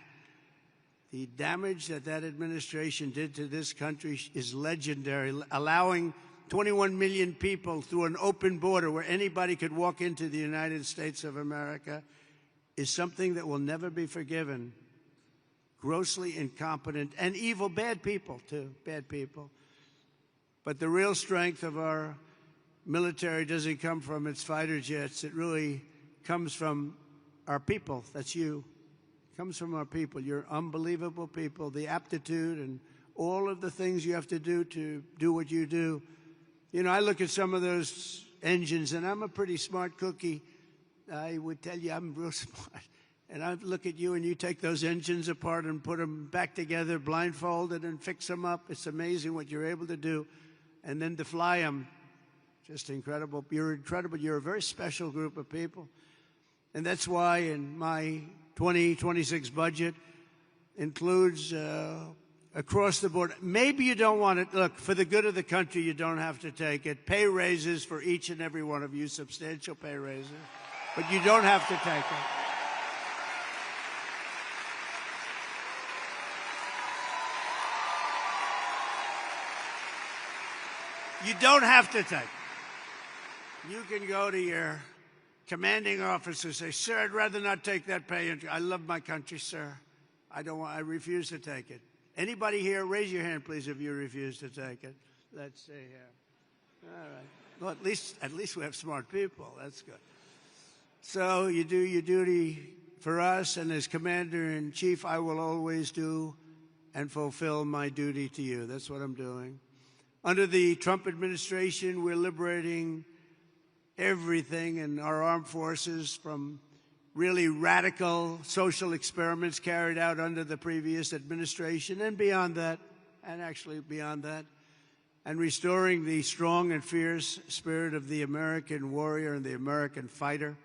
The damage that administration did to this country is legendary, allowing 21 million people through an open border where anybody could walk into the United States of America is something that will never be forgiven. Grossly incompetent and evil, bad people too, bad people. But the real strength of our military doesn't come from its fighter jets. It really comes from our people. That's you. It comes from our people. You're unbelievable people. The aptitude and all of the things you have to do what you do. You know, I look at some of those engines, and I'm a pretty smart cookie. I would tell you I'm real smart. And I look at you, and you take those engines apart and put them back together, blindfolded, and fix them up. It's amazing what you're able to do. And then to fly them, just incredible. You're incredible. You're a very special group of people. And that's why in my 2026 budget includes across the board. Maybe you don't want it. Look, for the good of the country, you don't have to take it. Pay raises for each and every one of you, substantial pay raises. But you don't have to take it. You don't have to take it. You can go to your commanding officers say, "Sir, I'd rather not take that pay. I love my country, sir. I refuse to take it." Anybody here, raise your hand, please, if you refuse to take it. Let's see here. All right. Well, at least we have smart people. That's good. So you do your duty for us, and as Commander-in-Chief, I will always do and fulfill my duty to you. That's what I'm doing. Under the Trump administration, we're liberating everything in our armed forces from really radical social experiments carried out under the previous administration and beyond that, and actually beyond that, and restoring the strong and fierce spirit of the American warrior and the American fighter.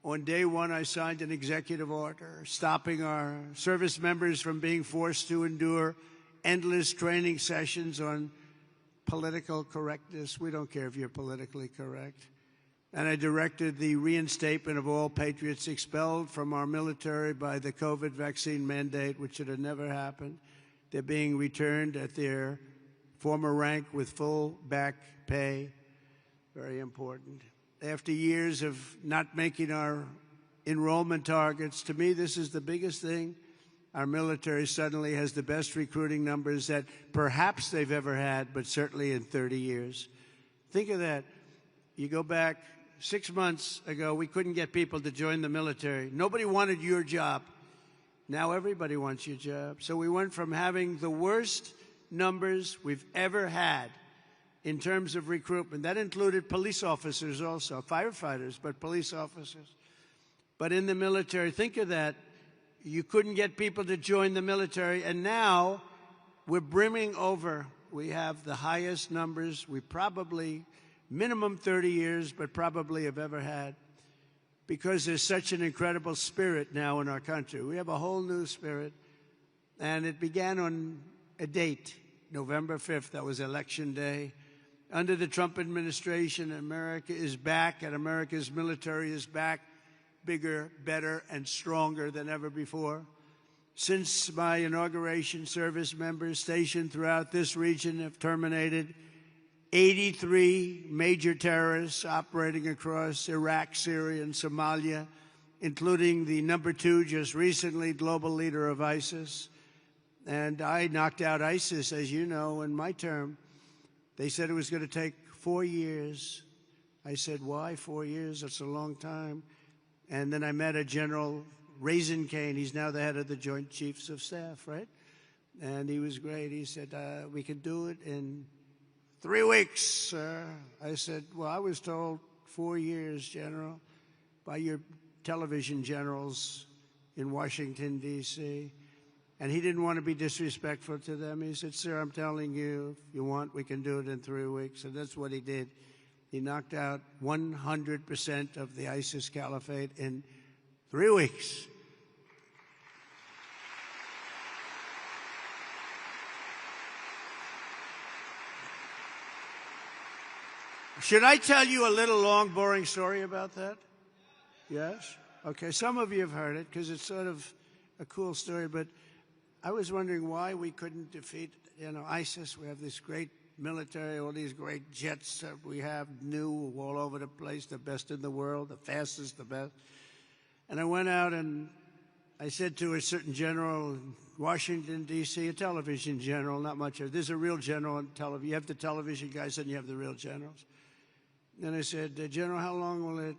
On day one, I signed an executive order stopping our service members from being forced to endure endless training sessions on political correctness. We don't care if you're politically correct. And I directed the reinstatement of all patriots expelled from our military by the COVID vaccine mandate, which should have never happened. They're being returned at their former rank with full back pay. Very important. After years of not making our enrollment targets, to me, this is the biggest thing. Our military suddenly has the best recruiting numbers that perhaps they've ever had, but certainly in 30 years. Think of that. You go back 6 months ago, we couldn't get people to join the military. Nobody wanted your job. Now everybody wants your job. So we went from having the worst numbers we've ever had in terms of recruitment. That included police officers also, firefighters, but police officers. But in the military, think of that. You couldn't get people to join the military, and now we're brimming over. We have the highest numbers we probably, minimum 30 years, but probably have ever had, because there's such an incredible spirit now in our country. We have a whole new spirit, and it began on a date, November 5th. That was Election Day. Under the Trump administration, America is back, and America's military is back, bigger, better, and stronger than ever before. Since my inauguration, service members stationed throughout this region have terminated 83 major terrorists operating across Iraq, Syria, and Somalia, including the #2, just recently, global leader of ISIS. And I knocked out ISIS, as you know, in my term. They said it was going to take 4 years. I said, why 4 years? That's a long time. And then I met a General Raisin Kane. He's now the head of the Joint Chiefs of Staff, right? And he was great. He said, we can do it in 3 weeks, sir. I said, well, I was told 4 years, General, by your television generals in Washington, D.C., and he didn't want to be disrespectful to them. He said, sir, I'm telling you, if you want, we can do it in 3 weeks. And that's what he did. He knocked out 100% of the ISIS caliphate in 3 weeks. Should I tell you a little long, boring story about that? Yes? Okay, some of you have heard it because it's sort of a cool story, but I was wondering why we couldn't defeat, ISIS. We have this great military, all these great jets that we have, new all over the place, the best in the world, the fastest, the best. And I went out and I said to a certain general in Washington, D.C., a television general, not much of it. There's a real general on television. You have the television guys and you have the real generals. And I said, General, how long will it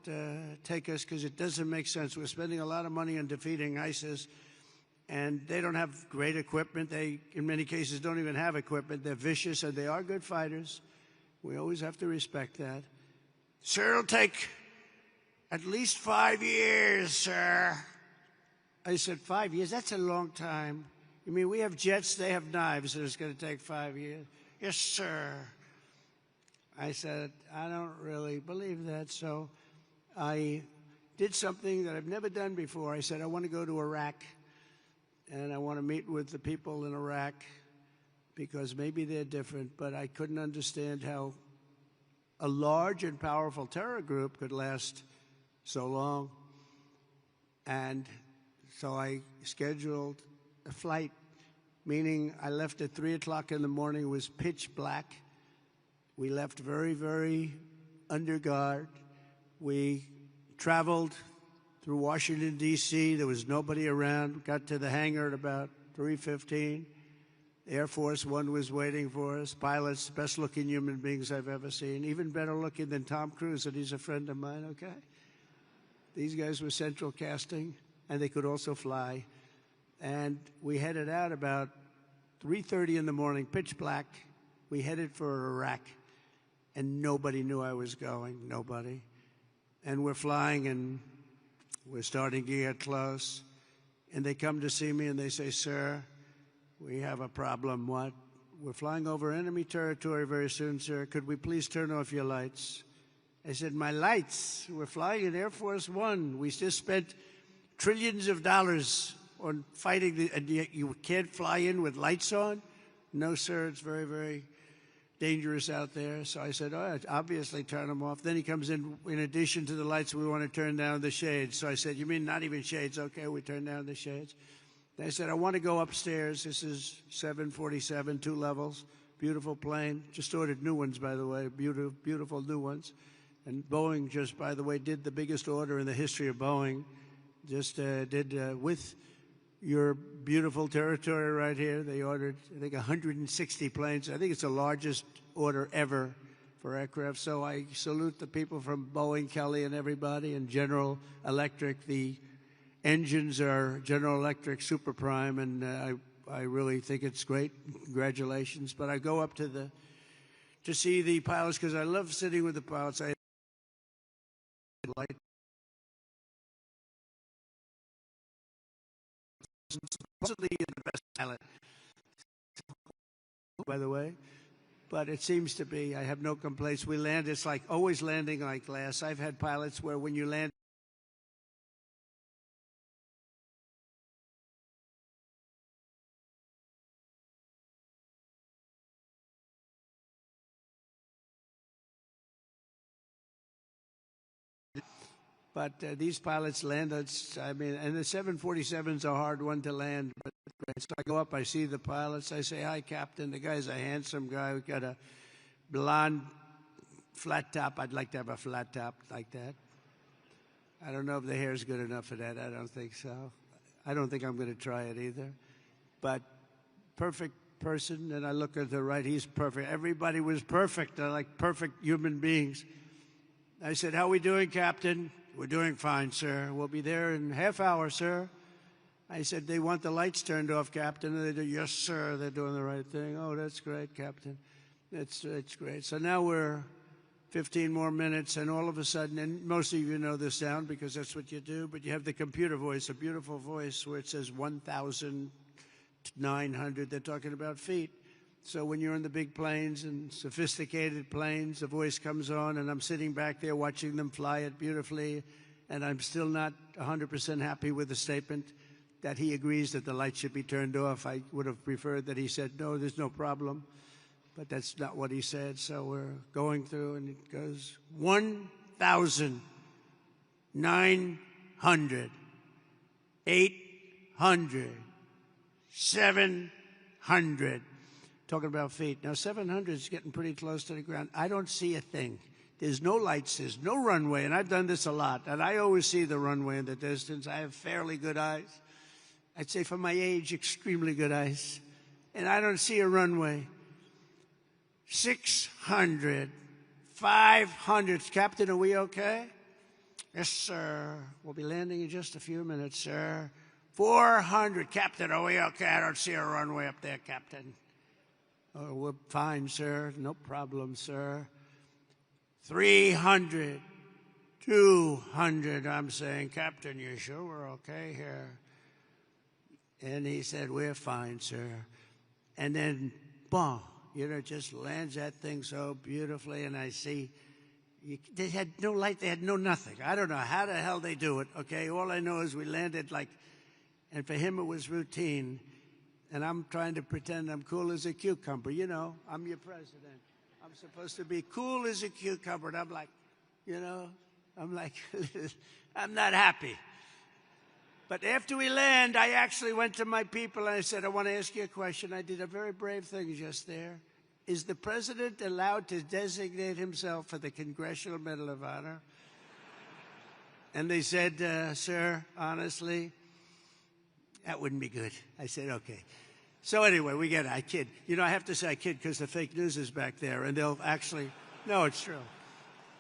take us? Because it doesn't make sense. We're spending a lot of money on defeating ISIS, and they don't have great equipment. They, in many cases, don't even have equipment. They're vicious, and they are good fighters. We always have to respect that. Sir, it'll take at least 5 years, sir. I said, 5 years? That's a long time. You mean we have jets, they have knives, and it's going to take 5 years? Yes, sir. I said, I don't really believe that. So I did something that I've never done before. I said, I want to go to Iraq, and I want to meet with the people in Iraq because maybe they're different, but I couldn't understand how a large and powerful terror group could last so long. And so I scheduled a flight, meaning I left at 3 o'clock in the morning. It was pitch black. We left very, very under guard. We traveled through Washington, D.C. There was nobody around. Got to the hangar at about 3:15. Air Force One was waiting for us. Pilots, best-looking human beings I've ever seen. Even better looking than Tom Cruise, and he's a friend of mine, okay? These guys were central casting, and they could also fly. And we headed out about 3:30 in the morning, pitch black. We headed for Iraq, and nobody knew I was going, nobody. And we're flying, and we're starting to get close. And they come to see me, and they say, "Sir, we have a problem." "What?" "We're flying over enemy territory very soon, sir. Could we please turn off your lights?" I said, "My lights? We're flying in Air Force One. We just spent trillions of dollars on fighting, and you can't fly in with lights on?" "No, sir, it's very, very dangerous out there." So I said, "Oh, obviously turn them off." Then he comes in addition to the lights, we want to turn down the shades. So I said, "You mean not even shades?" "Okay, we turn down the shades." They said, "I want to go upstairs." This is 747, 2 levels, beautiful plane. Just ordered new ones, by the way, beautiful new ones. And Boeing just, by the way, did the biggest order in the history of Boeing. Just did with your beautiful territory right here. They ordered, I think, 160 planes. I think it's the largest order ever for aircraft. So I salute the people from Boeing, Kelly, and everybody, and General Electric. The engines are General Electric Super Prime, and I really think it's great. Congratulations. But I go up to see the pilots because I love sitting with the pilots. I like supposedly the best pilot, by the way, but it seems to be. I have no complaints. We land. It's like always landing like glass. I've had pilots where when you land, but these pilots land. I mean, and the 747's a hard one to land. But so I go up, I see the pilots. I say, "Hi, Captain." The guy's a handsome guy. We've got a blonde flat top. I'd like to have a flat top like that. I don't know if the hair's good enough for that. I don't think so. I don't think I'm going to try it either. But perfect person. And I look at the right. He's perfect. Everybody was perfect. They're like perfect human beings. I said, "How are we doing, Captain?" "We're doing fine, sir. We'll be there in half hour, sir." I said, "They want the lights turned off, Captain." And they do, "Yes, sir, they're doing the right thing." "Oh, that's great, Captain. It's great." So now we're 15 more minutes, and all of a sudden, and most of you know this sound because that's what you do, but you have the computer voice, a beautiful voice where it says 1,900. They're talking about feet. So when you're in the big planes and sophisticated planes, the voice comes on, and I'm sitting back there watching them fly it beautifully, and I'm still not 100% happy with the statement that he agrees that the lights should be turned off. I would have preferred that he said, "No, there's no problem." But that's not what he said. So we're going through, and it goes 1,900, 800, 700. Talking about feet. Now, 700 is getting pretty close to the ground. I don't see a thing. There's no lights. There's no runway. And I've done this a lot. And I always see the runway in the distance. I have fairly good eyes. I'd say for my age, extremely good eyes. And I don't see a runway. 600, 500. "Captain, are we okay?" "Yes, sir. We'll be landing in just a few minutes, sir." 400. "Captain, are we okay?" "I don't see a runway up there, Captain." "Oh, we're fine, sir. No problem, sir." 300, 200. I'm saying, "Captain, you sure we're okay here?" And he said, "We're fine, sir." And then, boom, just lands that thing so beautifully, and I see they had no light, they had no nothing. I don't know how the hell they do it, okay? All I know is we landed and for him it was routine. And I'm trying to pretend I'm cool as a cucumber. I'm your president. I'm supposed to be cool as a cucumber. And I'm like, I'm not happy. But after we land, I actually went to my people and I said, "I want to ask you a question." I did a very brave thing just there. Is the president allowed to designate himself for the Congressional Medal of Honor? And they said, sir, honestly, that wouldn't be good. I said, okay. So anyway, we get it. I kid. You know, I have to say I kid because the fake news is back there, and they'll actually, no, it's true.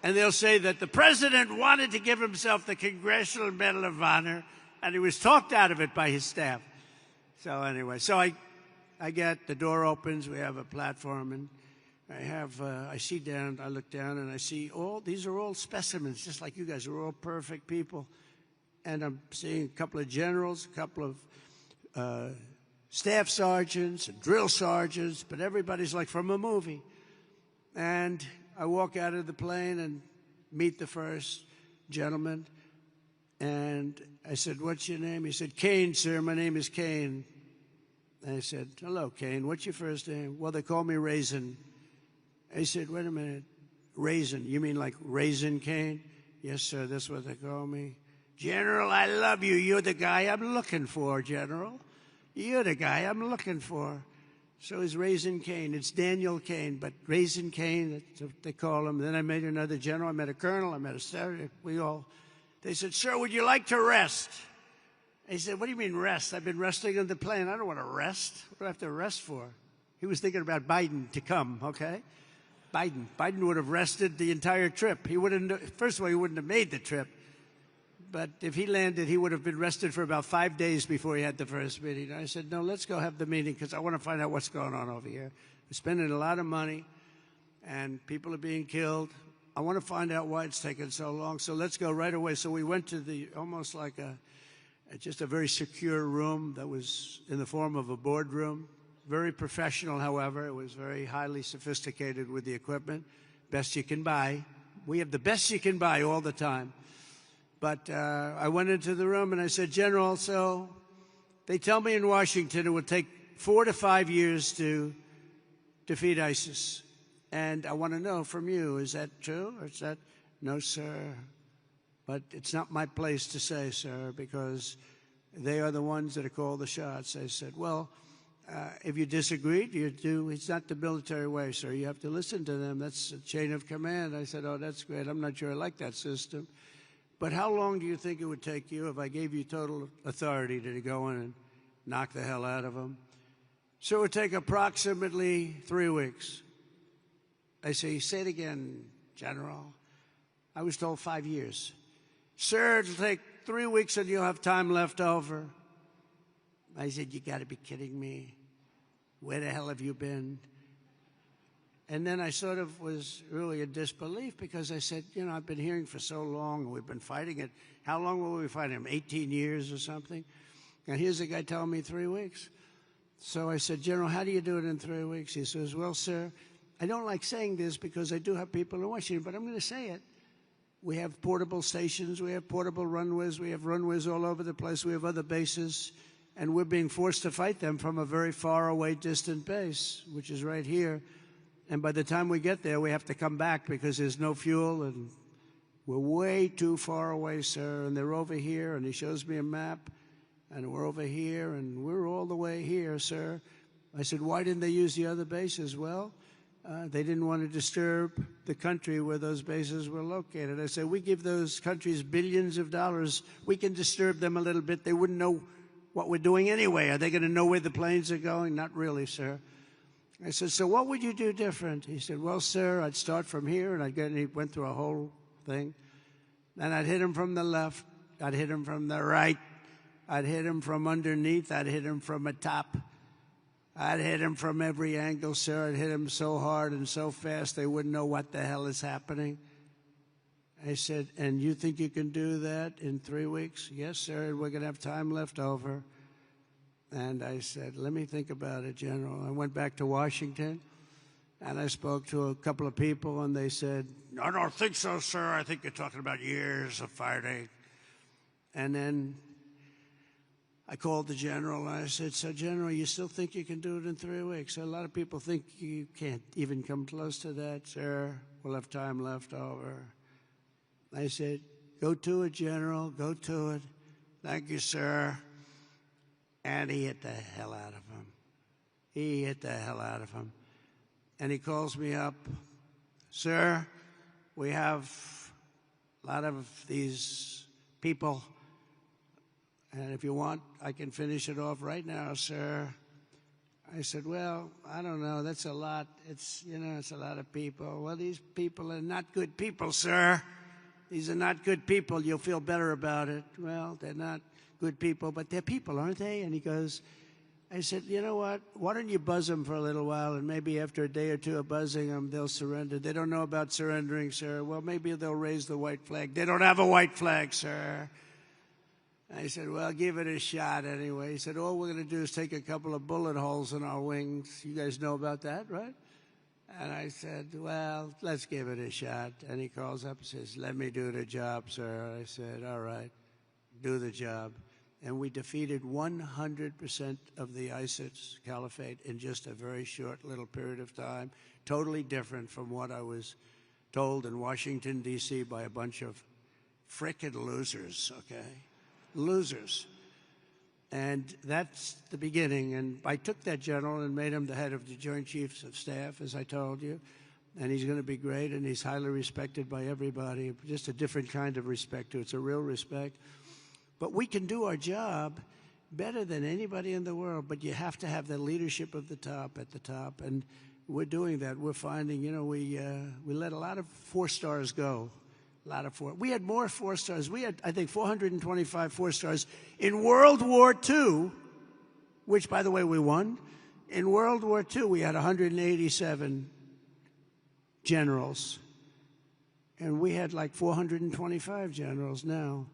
And they'll say that the president wanted to give himself the Congressional Medal of Honor, and he was talked out of it by his staff. So anyway, so I get, the door opens, we have a platform, and I see down, I look down, and I see these are all specimens, just like you guys are all perfect people. And I'm seeing a couple of generals, a couple of staff sergeants and drill sergeants, but everybody's like from a movie. And I walk out of the plane and meet the first gentleman. And I said, what's your name? He said, Kane, sir. My name is Kane. And I said, hello, Kane. What's your first name? Well, they call me Raisin. I said, wait a minute. Raisin. You mean like Raisin Kane? Yes, sir. That's what they call me. General, I love you. You're the guy I'm looking for, General. You're the guy I'm looking for. So he's Raisin Kane. It's Daniel Kane, but Raisin Kane, that's what they call him. Then I met another general. I met a colonel. I met a sergeant. They said, sir, would you like to rest? I said, what do you mean rest? I've been resting on the plane. I don't want to rest. What do I have to rest for? He was thinking about Biden to come, okay? Biden would have rested the entire trip. He wouldn't, first of all, he wouldn't have made the trip. But if he landed, he would have been rested for about 5 days before he had the first meeting. And I said, no, let's go have the meeting because I want to find out what's going on over here. We're spending a lot of money, and people are being killed. I want to find out why it's taken so long, so let's go right away. So we went to almost like just a very secure room that was in the form of a boardroom. Very professional, however. It was very highly sophisticated with the equipment. Best you can buy. We have the best you can buy all the time. But I went into the room and I said, General, so they tell me in Washington it would take 4 to 5 years to defeat ISIS. And I want to know from you, is that true? Or is that, no, sir. But it's not my place to say, sir, because they are the ones that are called the shots. I said, well, if you disagreed, it's not the military way, sir. You have to listen to them. That's a chain of command. I said, oh, that's great. I'm not sure I like that system. But how long do you think it would take you if I gave you total authority to go in and knock the hell out of them? So it would take approximately 3 weeks. I say it again, General. I was told 5 years. Sir, it'll take 3 weeks and you'll have time left over. I said, you got to be kidding me. Where the hell have you been? And then I sort of was really in disbelief because I said, you know, I've been hearing for so long, and we've been fighting it. How long will we fight him? 18 years or something? And here's a guy telling me 3 weeks. So I said, General, how do you do it in 3 weeks? He says, well, sir, I don't like saying this because I do have people in Washington, but I'm going to say it. We have portable stations. We have portable runways. We have runways all over the place. We have other bases. And we're being forced to fight them from a very far away, distant base, which is right here. And by the time we get there, we have to come back because there's no fuel, and we're way too far away, sir. And they're over here, and he shows me a map, and we're over here, and we're all the way here, sir. I said, why didn't they use the other bases? Well, they didn't want to disturb the country where those bases were located. I said, we give those countries billions of dollars. We can disturb them a little bit. They wouldn't know what we're doing anyway. Are they going to know where the planes are going? Not really, sir. I said, so what would you do different? He said, well, sir, I'd start from here, and he went through a whole thing. And I'd hit him from the left. I'd hit him from the right. I'd hit him from underneath. I'd hit him from the top. I'd hit him from every angle, sir. I'd hit him so hard and so fast they wouldn't know what the hell is happening. I said, and you think you can do that in 3 weeks? Yes, sir, we're going to have time left over. And I said, let me think about it, General. I went back to Washington, and I spoke to a couple of people, and they said, I don't think so, sir. I think you're talking about years of fighting. And then I called the general, and I said, so, General, you still think you can do it in 3 weeks? A lot of people think you can't even come close to that, sir. We'll have time left over. I said, go to it, General. Go to it. Thank you, sir. And he hit the hell out of him. He hit the hell out of him. And he calls me up, sir, we have a lot of these people, and if you want, I can finish it off right now, sir. I said, well, I don't know, that's a lot. It's a lot of people. Well, these people are not good people, sir. These are not good people. You'll feel better about it. Well, they're not good people, but they're people, aren't they? And he goes, I said, you know what? Why don't you buzz them for a little while, and maybe after a day or two of buzzing them, they'll surrender. They don't know about surrendering, sir. Well, maybe they'll raise the white flag. They don't have a white flag, sir. I said, well, give it a shot anyway. He said, all we're going to do is take a couple of bullet holes in our wings. You guys know about that, right? And I said, well, let's give it a shot. And he calls up and says, let me do the job, sir. I said, all right, do the job. And we defeated 100% of the ISIS caliphate in just a very short little period of time, totally different from what I was told in Washington, D.C. by a bunch of frickin' losers, okay? Losers. And that's the beginning. And I took that general and made him the head of the Joint Chiefs of Staff, as I told you. And he's going to be great, and he's highly respected by everybody. Just a different kind of respect, too. It's a real respect. But we can do our job better than anybody in the world, but you have to have the leadership of the top at the top. And we're doing that. We're finding, we let a lot of 4-stars go. A lot of we had more 4-stars. We had, I think, 425 4-stars in World War II, which, by the way, we won. In World War II, we had 187 generals, and we had like 425 generals now,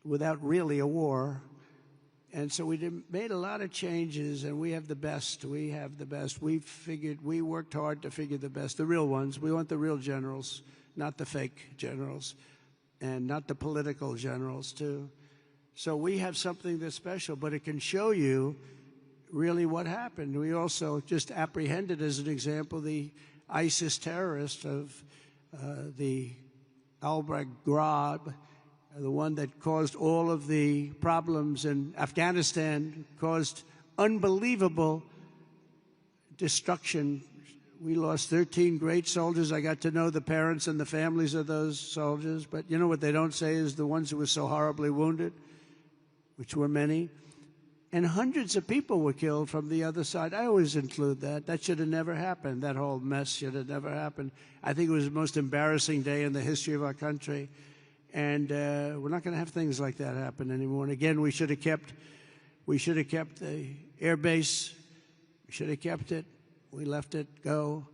without really a war. And so we made a lot of changes, and we have the best. We have the best. We worked hard to figure the best, the real ones. We want the real generals, not the fake generals, and not the political generals, too. So we have something that's special, but it can show you really what happened. We also just apprehended, as an example, the ISIS terrorist of the Al-Baghdad, the one that caused all of the problems in Afghanistan, caused unbelievable destruction. We lost 13 great soldiers. I got to know the parents and the families of those soldiers. But you know what they don't say is the ones who were so horribly wounded, which were many. And hundreds of people were killed from the other side. I always include that. That should have never happened. That whole mess should have never happened. I think it was the most embarrassing day in the history of our country. And we're not going to have things like that happen anymore. And again, we should have kept the air base. We should have kept it. We let it go,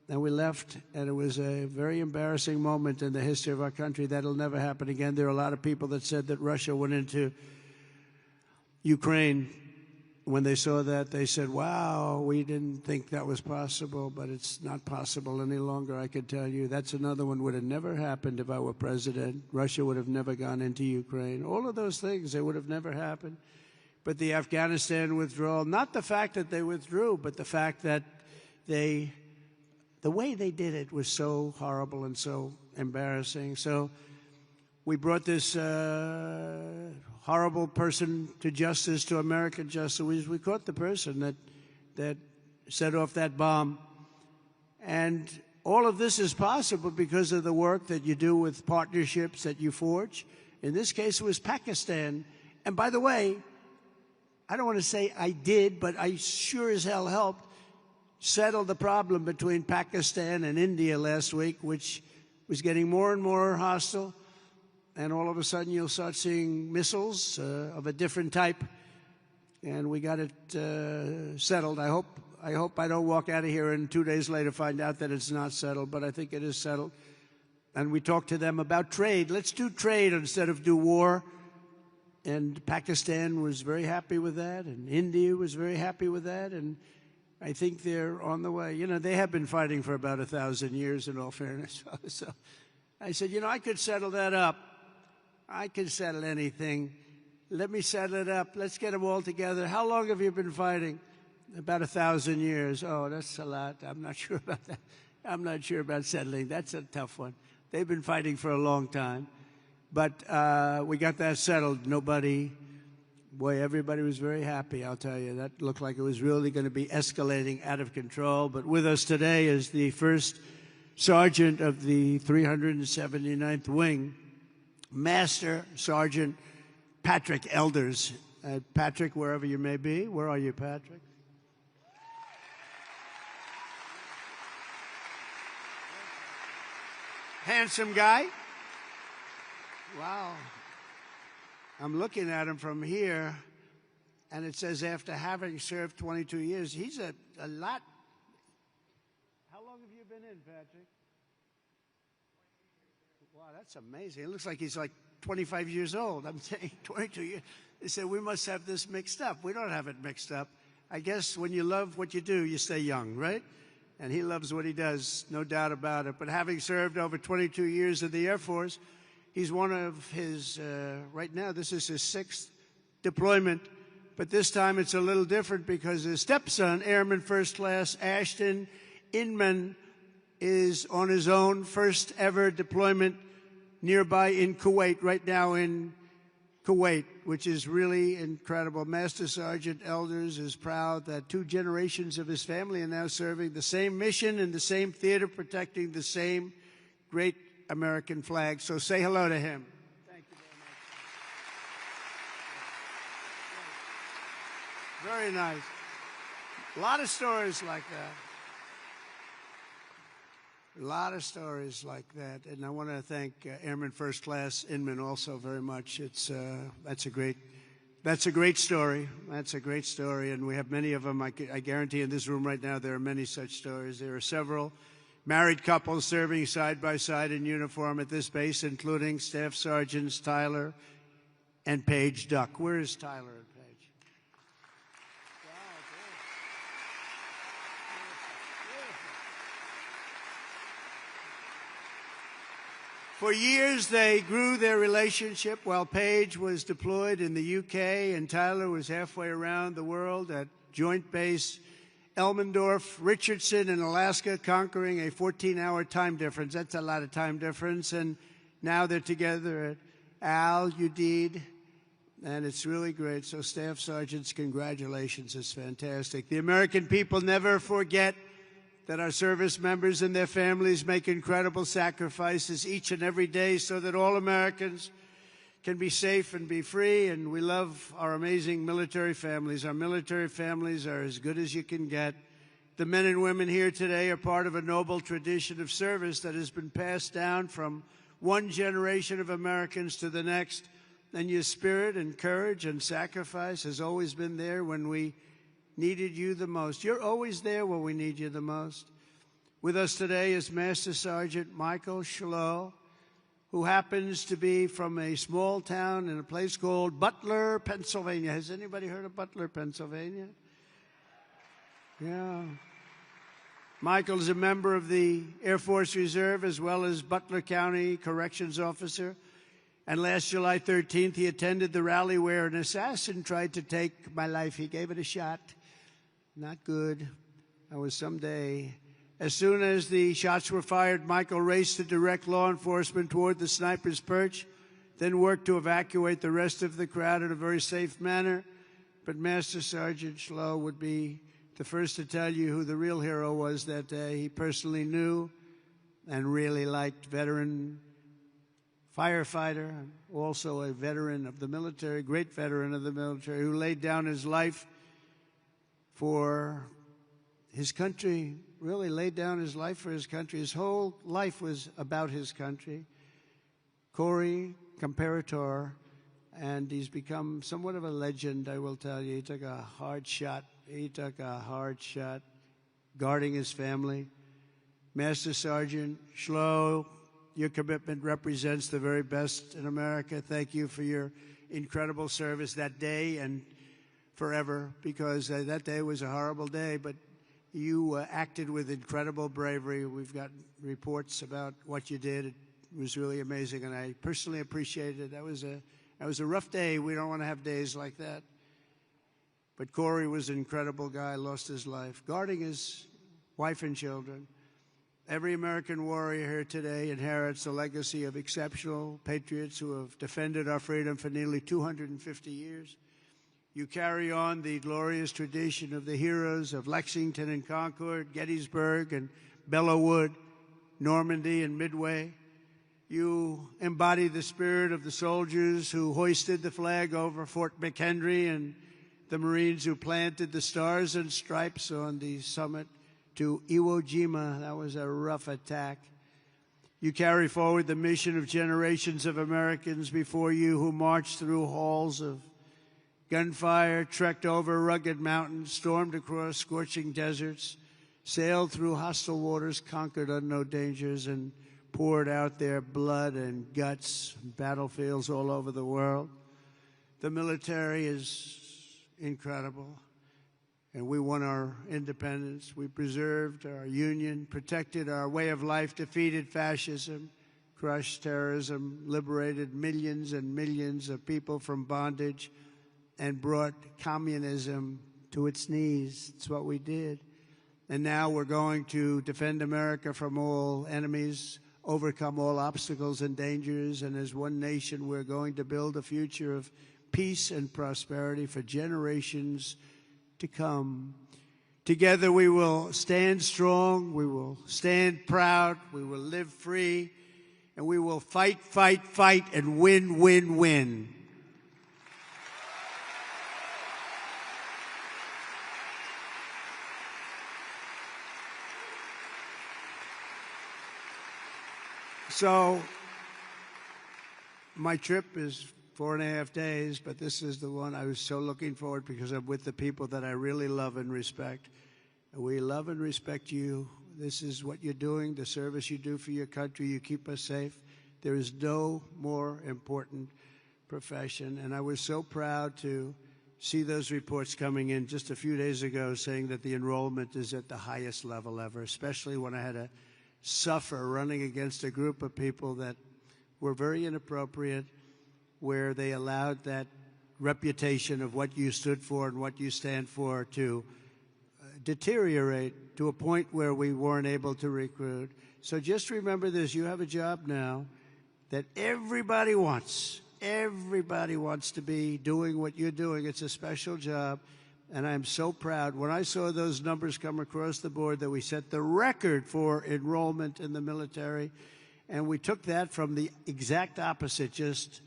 and we left, and it was a very embarrassing moment in the history of our country. That'll never happen again. There are a lot of people that said that Russia went into Ukraine. When they saw that, they said, wow, we didn't think that was possible, but it's not possible any longer, I can tell you. That's another one would have never happened if I were president. Russia would have never gone into Ukraine. All of those things, they would have never happened. But the Afghanistan withdrawal, not the fact that they withdrew, but the fact that the way they did it was so horrible and so embarrassing. So we brought this horrible person to justice, to American justice. We caught the person that set off that bomb. And all of this is possible because of the work that you do with partnerships that you forge. In this case, it was Pakistan. And by the way, I don't want to say I did, but I sure as hell helped settle the problem between Pakistan and India last week, which was getting more and more hostile. And all of a sudden, you'll start seeing missiles of a different type. And we got it settled. I hope I don't walk out of here and 2 days later find out that it's not settled, but I think it is settled. And we talked to them about trade. Let's do trade instead of do war. And Pakistan was very happy with that, and India was very happy with that, and I think they're on the way. They have been fighting for about 1,000 years, in all fairness. So I said, I could settle that up. I can settle anything. Let me settle it up. Let's get them all together. How long have you been fighting? About 1,000 years. Oh, that's a lot. I'm not sure about that. I'm not sure about settling. That's a tough one. They've been fighting for a long time. But we got that settled. Everybody was very happy, I'll tell you. That looked like it was really going to be escalating out of control. But with us today is the first sergeant of the 379th Wing, Master Sergeant Patrick Elders. Patrick, wherever you may be. Where are you, Patrick? Handsome guy. Wow. I'm looking at him from here, and it says after having served 22 years, he's a lot. How long have you been in, Patrick? Wow, that's amazing. It looks like he's like 25 years old. I'm saying 22 years. They said, we must have this mixed up. We don't have it mixed up. I guess when you love what you do, you stay young, right? And he loves what he does, no doubt about it. But having served over 22 years in the Air Force, he's one of his, right now, this is his 6th deployment. But this time it's a little different because his stepson, Airman First Class Ashton Inman, is on his own first ever deployment nearby in Kuwait, right now in Kuwait, which is really incredible. Master Sergeant Elders is proud that 2 generations of his family are now serving the same mission in the same theater, protecting the same great American flag. So say hello to him. Thank you very much. Very nice. A lot of stories like that. A lot of stories like that, and I want to thank Airman First Class Inman also very much. That's a great story. That's a great story, and we have many of them. I guarantee in this room right now there are many such stories. There are several married couples serving side by side in uniform at this base, including Staff Sergeants Tyler and Paige Duck. Where is Tyler and Paige? For years, they grew their relationship while Paige was deployed in the UK and Tyler was halfway around the world at Joint Base Elmendorf, Richardson in Alaska, conquering a 14-hour time difference. That's a lot of time difference. And now they're together at Udeid, and it's really great. So, Staff Sergeants, congratulations. It's fantastic. The American people never forget that our service members and their families make incredible sacrifices each and every day so that all Americans can be safe and be free, and we love our amazing military families. Our military families are as good as you can get. The men and women here today are part of a noble tradition of service that has been passed down from one generation of Americans to the next, and your spirit and courage and sacrifice has always been there when we needed you the most. You're always there when we need you the most. With us today is Master Sergeant Michael Schlow, who happens to be from a small town in a place called Butler, Pennsylvania. Has anybody heard of Butler, Pennsylvania? Yeah. Michael is a member of the Air Force Reserve as well as Butler County Corrections Officer. And last July 13th, he attended the rally where an assassin tried to take my life. He gave it a shot. Not good. That was someday. As soon as the shots were fired, Michael raced to direct law enforcement toward the sniper's perch, then worked to evacuate the rest of the crowd in a very safe manner. But Master Sergeant Schlow would be the first to tell you who the real hero was that day. He personally knew and really liked veteran firefighter, also a veteran of the military, great veteran of the military, who laid down his life for his country, really laid down his life for his country. His whole life was about his country. Corey Comparator, and he's become somewhat of a legend, I will tell you. He took a hard shot. He took a hard shot guarding his family. Master Sergeant Schlow, your commitment represents the very best in America. Thank you for your incredible service that day and forever, because that day was a horrible day, but you acted with incredible bravery. We've got reports about what you did. It was really amazing, and I personally appreciated it. That was a rough day. We don't want to have days like that. But Corey was an incredible guy, lost his life, guarding his wife and children. Every American warrior here today inherits a legacy of exceptional patriots who have defended our freedom for nearly 250 years. You carry on the glorious tradition of the heroes of Lexington and Concord, Gettysburg and Belleau Wood, Normandy and Midway. You embody the spirit of the soldiers who hoisted the flag over Fort McHenry and the Marines who planted the stars and stripes on the summit to Iwo Jima. That was a rough attack. You carry forward the mission of generations of Americans before you who marched through halls of gunfire, trekked over rugged mountains, stormed across scorching deserts, sailed through hostile waters, conquered unknown dangers, and poured out their blood and guts on battlefields all over the world. The military is incredible, and we won our independence. We preserved our union, protected our way of life, defeated fascism, crushed terrorism, liberated millions and millions of people from bondage, and brought communism to its knees. It's what we did. And now we're going to defend America from all enemies, overcome all obstacles and dangers, and as one nation, we're going to build a future of peace and prosperity for generations to come. Together we will stand strong, we will stand proud, we will live free, and we will fight, fight, fight, and win, win, win. So, my trip is 4.5 days, but this is the one I was so looking forward because I'm with the people that I really love and respect. We love and respect you. This is what you're doing, the service you do for your country. You keep us safe. There is no more important profession. And I was so proud to see those reports coming in just a few days ago saying that the enrollment is at the highest level ever, especially when I had to suffer running against a group of people that were very inappropriate, where they allowed that reputation of what you stood for and what you stand for to deteriorate to a point where we weren't able to recruit. So just remember this, you have a job now that everybody wants. Everybody wants to be doing what you're doing. It's a special job. And I'm so proud. When I saw those numbers come across the board that we set the record for enrollment in the military, and we took that from the exact opposite just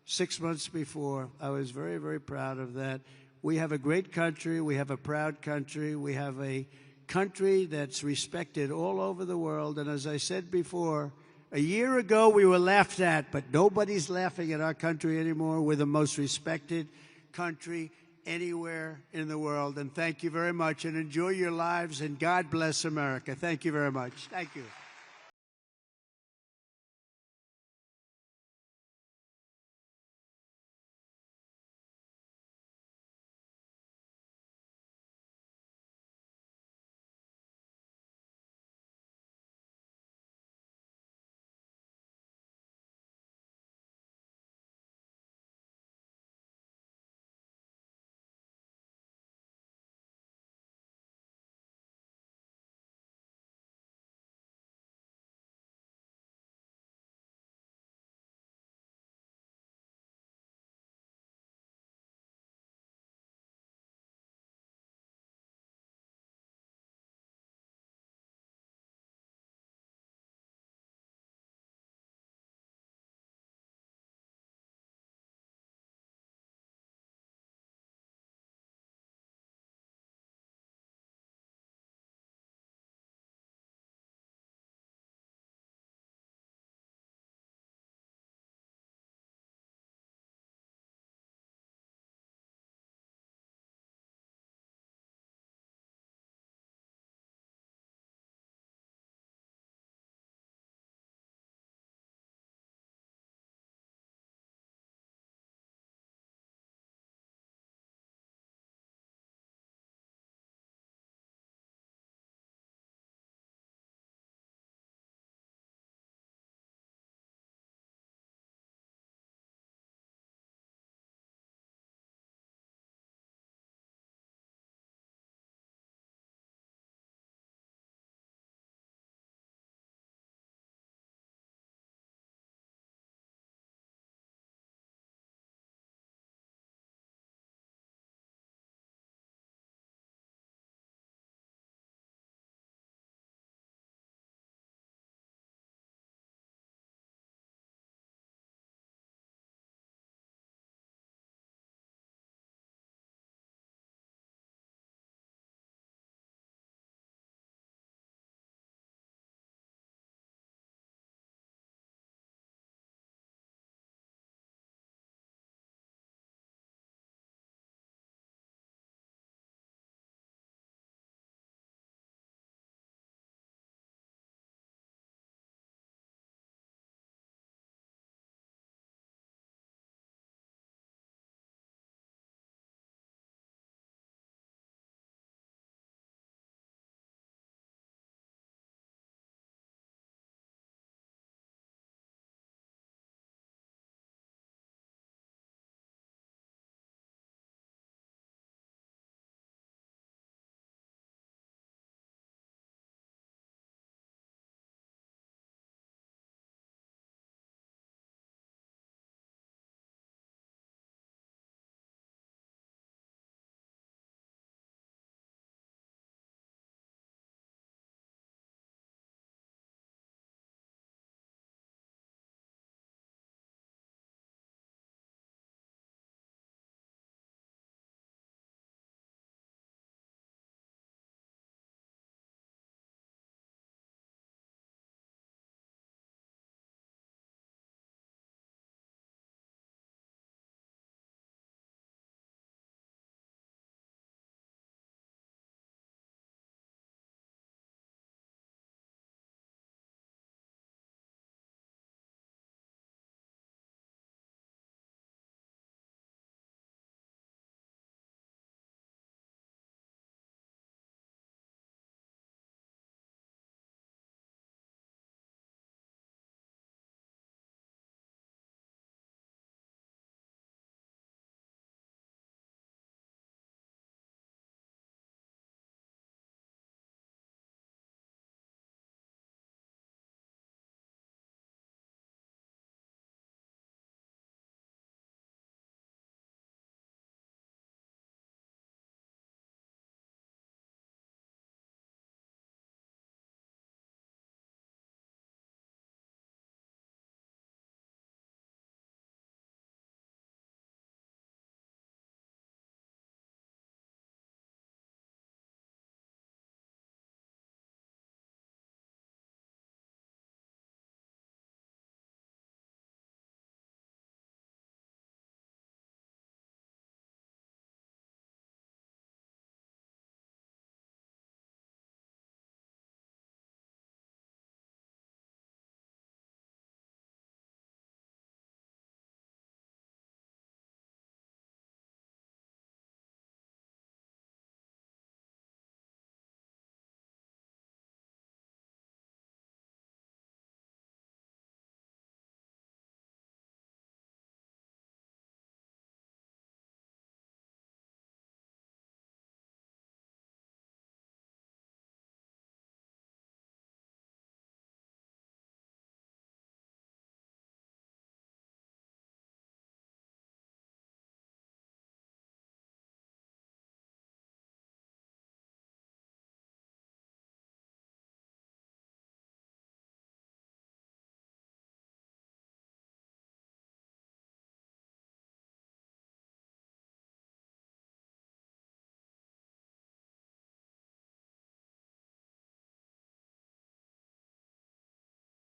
6 months before, I was very, very proud of that. We have a great country. We have a proud country. We have a country that's respected all over the world. And as I said before, a year ago we were laughed at, but nobody's laughing at our country anymore. We're the most respected country anywhere in the world. And thank you very much, and enjoy your lives, and God bless America. Thank you very much. Thank you.